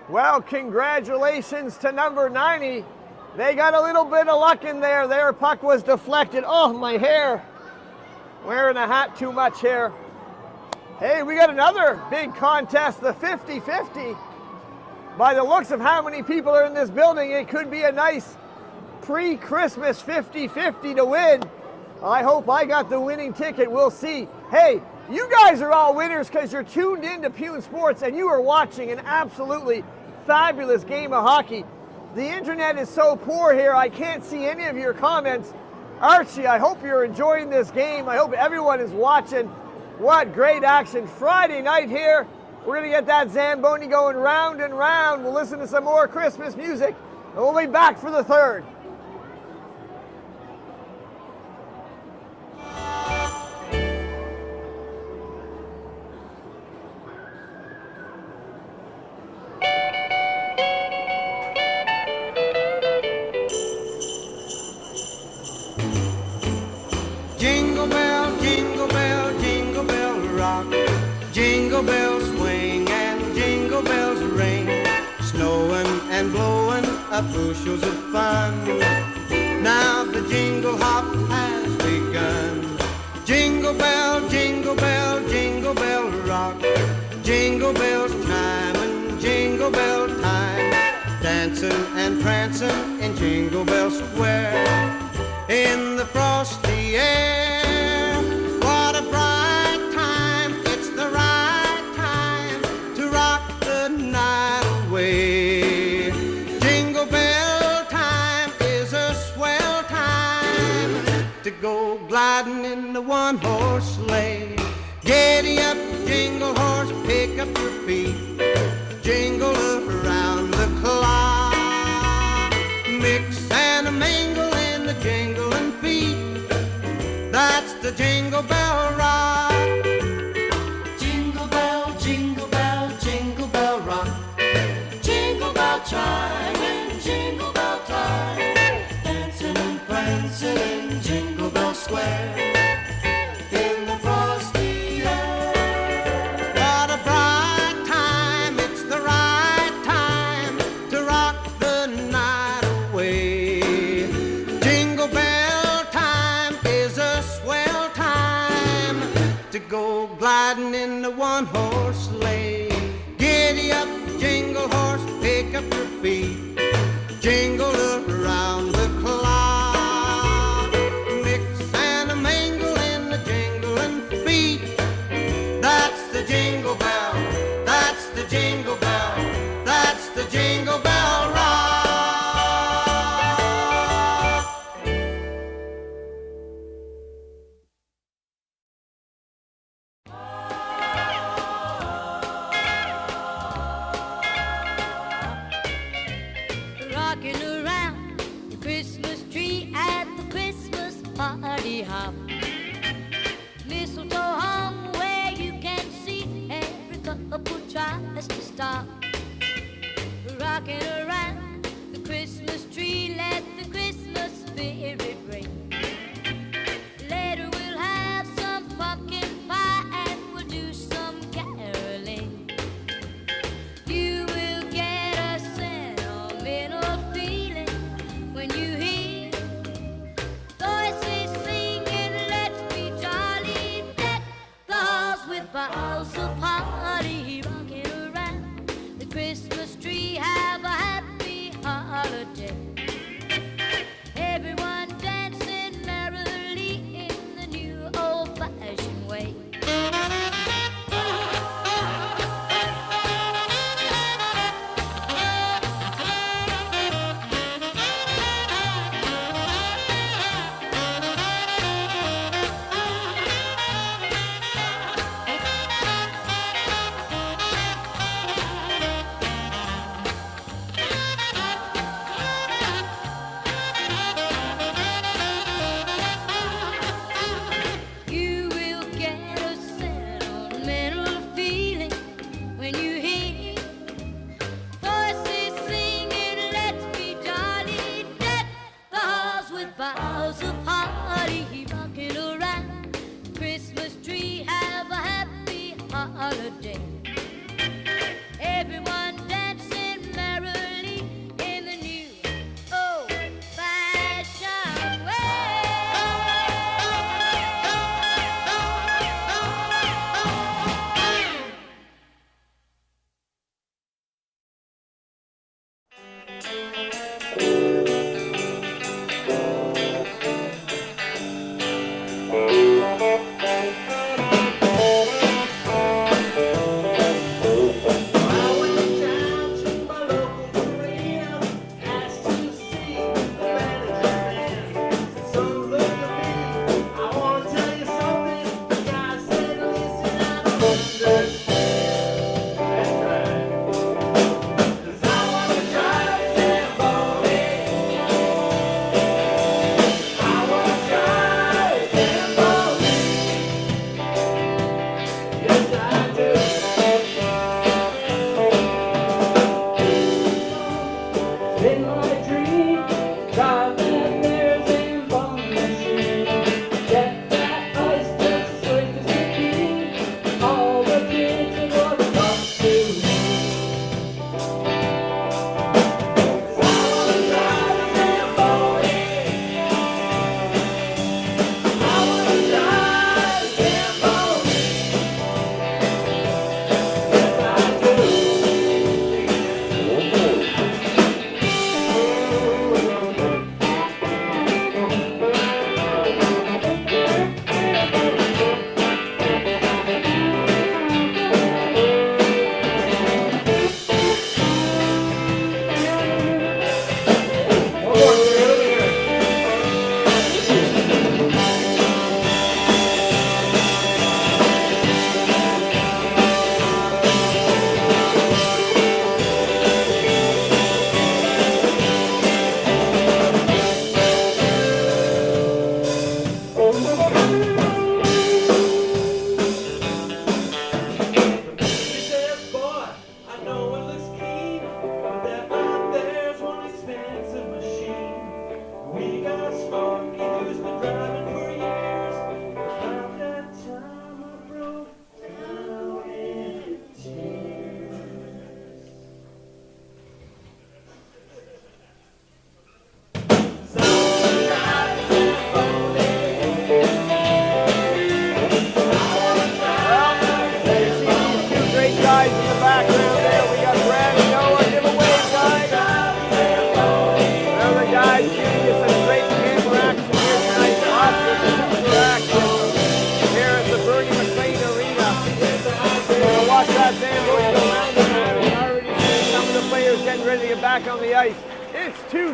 Well, congratulations to number 90. They got a little bit of luck in there. Their puck was deflected. Oh, my hair. Wearing a hat too much here. Hey, we got another big contest, the 50-50. By the looks of how many people are in this building, it could be a nice pre-Christmas 50-50 to win. I hope I got the winning ticket. We'll see. Hey, you guys are all winners because you're tuned in to Pune Sports and you are watching an absolutely fabulous game of hockey. The internet is so poor here, I can't see any of your comments. Archie, I hope you're enjoying this game. I hope everyone is watching. What great action. Friday night here. We're going to get that Zamboni going round and round. We'll listen to some more Christmas music, and we'll be back for the third. Jingle bell, jingle bell, jingle bell rock. Jingle bells swing and jingle bells ring. Snowing and blowing up bushels of fun. Now the jingle hop has begun. Jingle bell, jingle bell, jingle bell rock. Jingle bells chime and jingle bell time. Dancing and prancing in Jingle Bell Square. In the frosty air, what a bright time. It's the right time to rock the night away. Jingle bell time is a swell time to go gliding in the one-horse sleigh. Giddy up, jingle horse, pick up your feet. Jingle around the clock. Mix and a mingle in the jingling feet. That's the Jingle Bell Rock. Jingle bell, jingle bell, jingle bell rock. Jingle bell chime and jingle bell time. Dancing and prancing in Jingle Bell Square. In the frosty air. What a bright time, it's the right time to rock the night away. Jingle bell time is a swell time to go gliding in the one-horse sleigh. Giddy up, jingle horse, pick up your feet. Jingle around the clock. Mix and a mingle in the jingling feet. That's the jingle bell, that's the jingle bell, that's the Jingle Bell Rock. Rocking around the Christmas tree at the Christmas party hop. Mistletoe hung where you can see every couple tries to stop. Rocking around the Christmas tree, let the Christmas spirit ring. Later we'll have some pumpkin pie and we'll do some caroling. You will get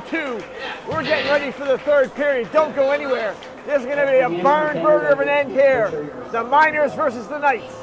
2. We're getting ready for the third period. Don't go anywhere. This is going to be a barn burner of an end here. The Miners versus the Knights.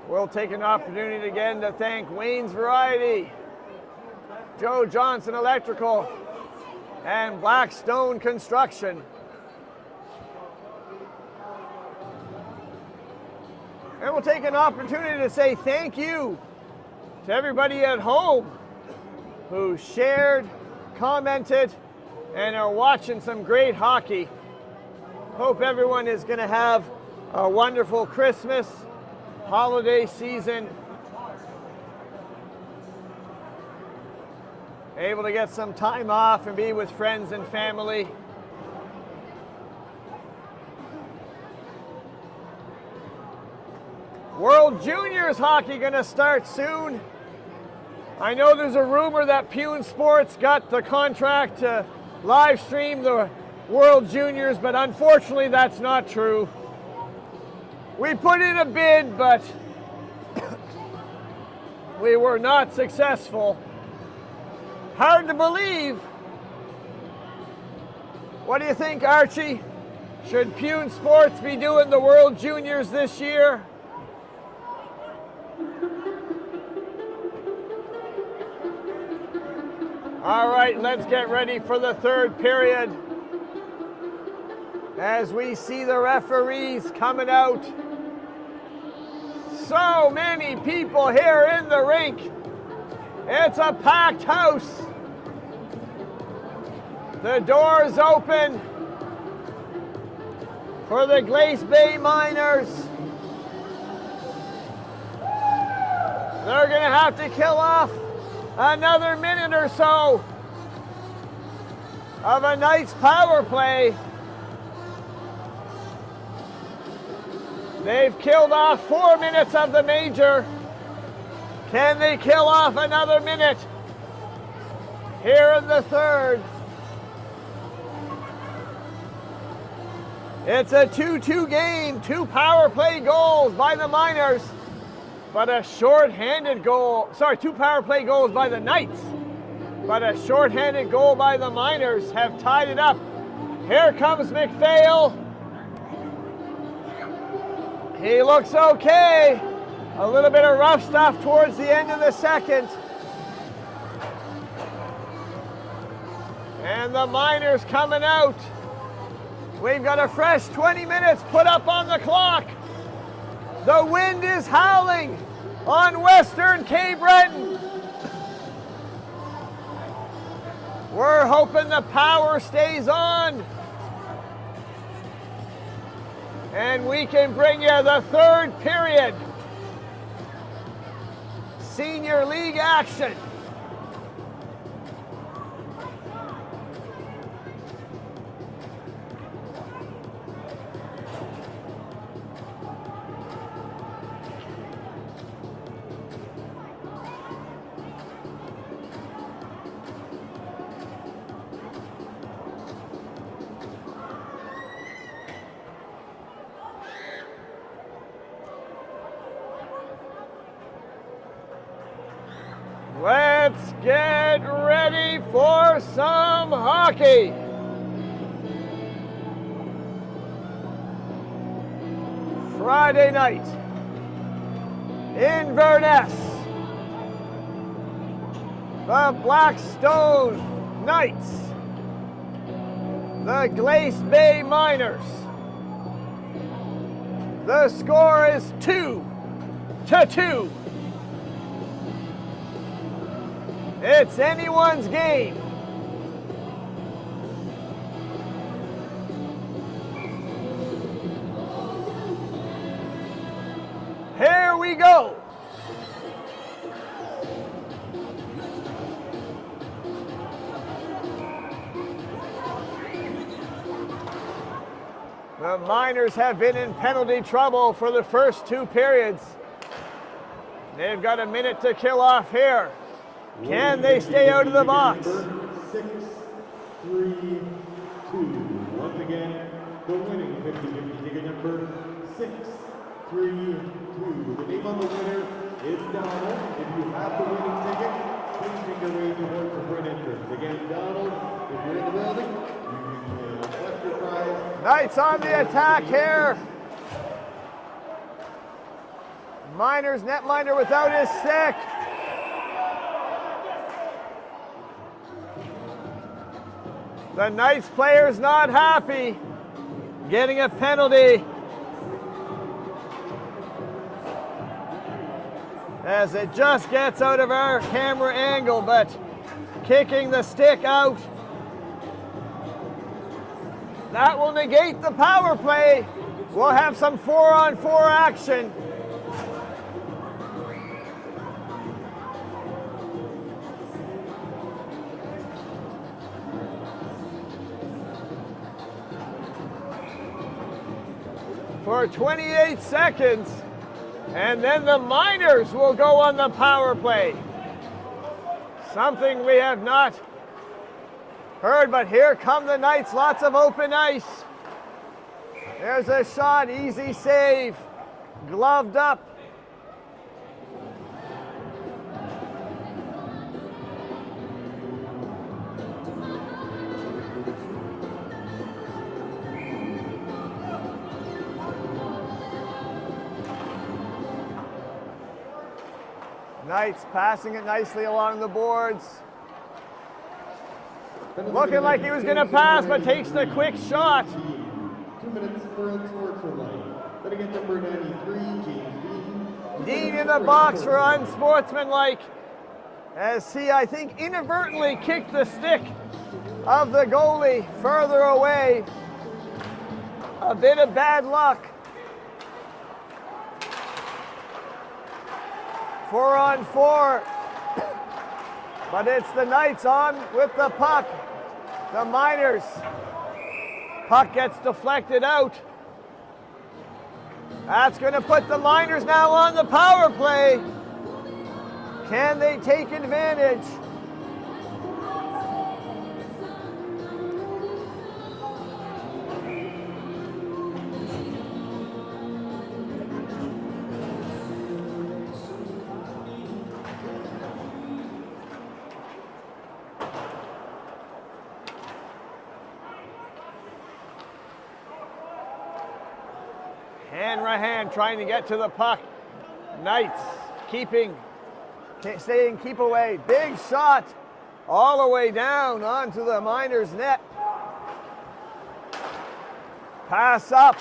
We'll take an opportunity again to thank Wayne's Variety, Joe Johnson Electrical, and Blackstone Construction. And we'll take an opportunity to say thank you to everybody at home who shared, commented, and are watching some great hockey. Hope everyone is going to have a wonderful Christmas, holiday season, able to get some time off and be with friends and family. World Juniors hockey going to start soon. I know there's a rumor that Pune Sports got the contract to live stream the World Juniors, but unfortunately that's not true. We put in a bid, but we were not successful. Hard to believe. What do you think, Archie? Should Pune Sports be doing the World Juniors this year? All right, let's get ready for the third period. As we see the referees coming out. So many people here in the rink. It's a packed house. The doors open for the Glace Bay Miners. They're going to have to kill off another minute or so of a Knights power play. They've killed off 4 minutes of the major. Can they kill off another minute here in the third? It's a 2-2 game, 2 power play goals by the Miners, but a short-handed goal, 2 power play goals by the Knights, but a short-handed goal by the Miners have tied it up. Here comes McPhail. He looks okay. A little bit of rough stuff towards the end of the second. And the Miners coming out. We've got a fresh 20 minutes put up on the clock. The wind is howling on Western Cape Breton. We're hoping the power stays on. And we can bring you the third period. Senior League action. Let's get ready for some hockey. Friday night. Inverness. The Blackstone Knights. The Glace Bay Miners. The score is 2-2. It's anyone's game. Here we go. The Miners have been in penalty trouble for the first 2 periods. They've got a minute to kill off here. Can they stay out of the box? 6-3-2. Once again, the winning 50-50 ticket number 6-3-2. The name on the winner is Donald. If you have the winning ticket, please make your way towards the front entrance. Again, Donald, if you're in the building, you can collect your prize. Knights on the attack here. Miners, netminder without his stick. The Knights player's not happy, getting a penalty. As it just gets out of our camera angle, but kicking the stick out. That will negate the power play. We'll have some 4-on-4 action. For 28 seconds, and then the Miners will go on the power play. Something we have not heard, but here come the Knights, lots of open ice. There's a shot, easy save, gloved up. Knights passing it nicely along the boards. Looking like he was going to pass, but takes the quick shot. 2 minutes for unsportsmanlike. Then again, number 93, James Dean in the box for unsportsmanlike, as he, I think, inadvertently kicked the stick of the goalie further away. A bit of bad luck. 4-on-4, but it's the Knights on with the puck. The Miners. Puck gets deflected out. That's going to put the Miners now on the power play. Can they take advantage? Hanrahan trying to get to the puck. Knights staying keep away. Big shot all the way down onto the Miners' net. Pass up.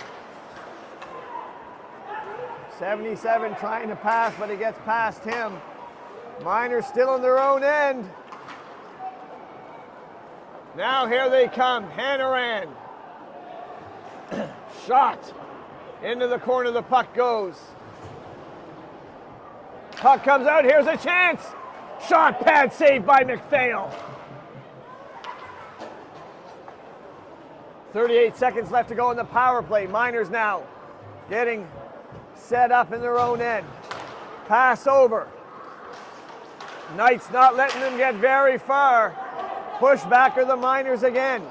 77 trying to pass, but it gets past him. Miners still in their own end. Now here they come. Hanrahan. Shot. Into the corner the puck goes. Puck comes out, here's a chance. Shot pad saved by McPhail. 38 seconds left to go in the power play. Miners now getting set up in their own end. Pass over. Knights not letting them get very far. Push back are the Miners again.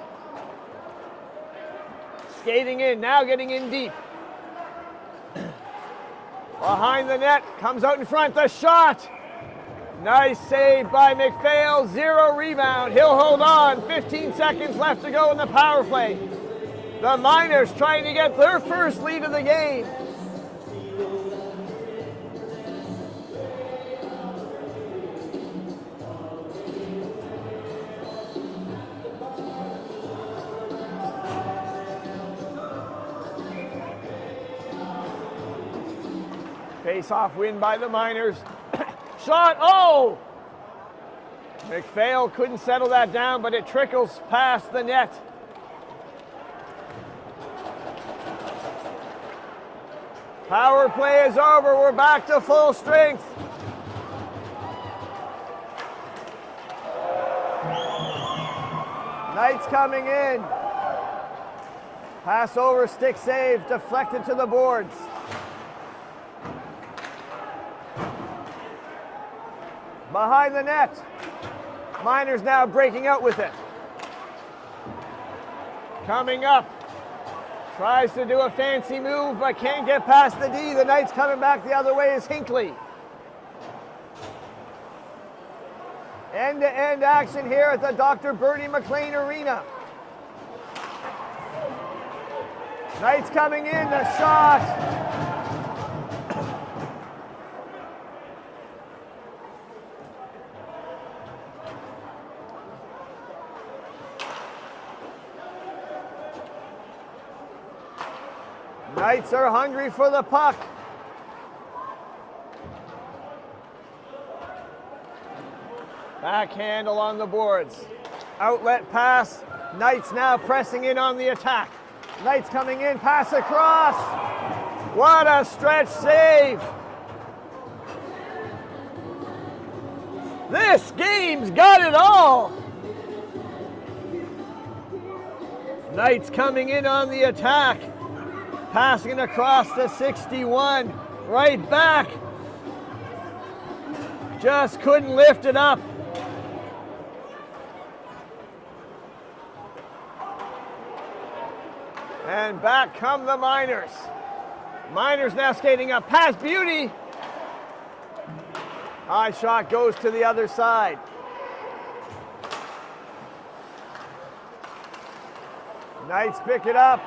Skating in, now getting in deep. Behind the net, comes out in front, the shot. Nice save by McPhail, 0 rebound. He'll hold on, 15 seconds left to go in the power play. The Miners trying to get their first lead of the game. Face-off win by the Miners. Shot, oh! MacPhail couldn't settle that down, but it trickles past the net. Power play is over. We're back to full strength. Knights coming in. Pass over, stick save, deflected to the boards. Behind the net. Miners now breaking out with it. Coming up. Tries to do a fancy move, but can't get past the D. The Knights coming back the other way is Hinckley. End-to-end action here at the Dr. Bernie MacLean Arena. Knights coming in, the shot. Knights are hungry for the puck. Backhand along the boards. Outlet pass. Knights now pressing in on the attack. Knights coming in, pass across. What a stretch save. This game's got it all. Knights coming in on the attack. Passing across the 61. Right back. Just couldn't lift it up. And back come the Miners. Miners now skating up past Beauty. High shot goes to the other side. Knights pick it up.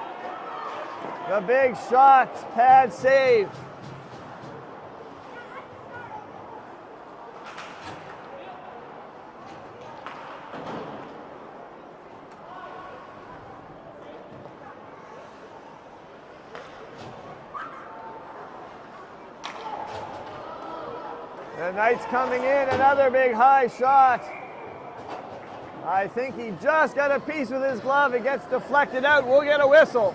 The big shot, pad save. The Knights coming in, another big high shot. I think he just got a piece with his glove. It gets deflected out. We'll get a whistle.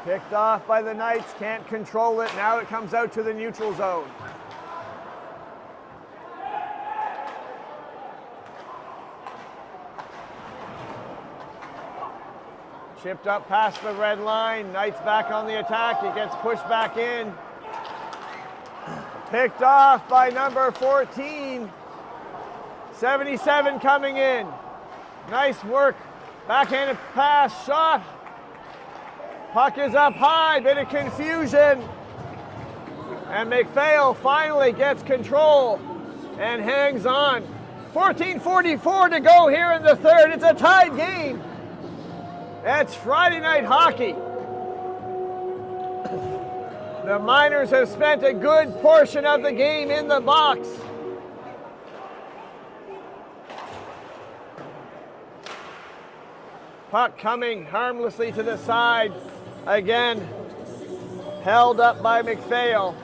Picked off by the Knights, can't control it. Now it comes out to the neutral zone. Chipped up past the red line. Knights back on the attack. It gets pushed back in. Picked off by number 14. 77 coming in. Nice work. Backhanded pass, shot. Puck is up high, bit of confusion. And MacPhail finally gets control and hangs on. 14:44 to go here in the third. It's a tied game. It's Friday night hockey. The Miners have spent a good portion of the game in the box. Puck coming harmlessly to the side. Again, held up by MacPhail.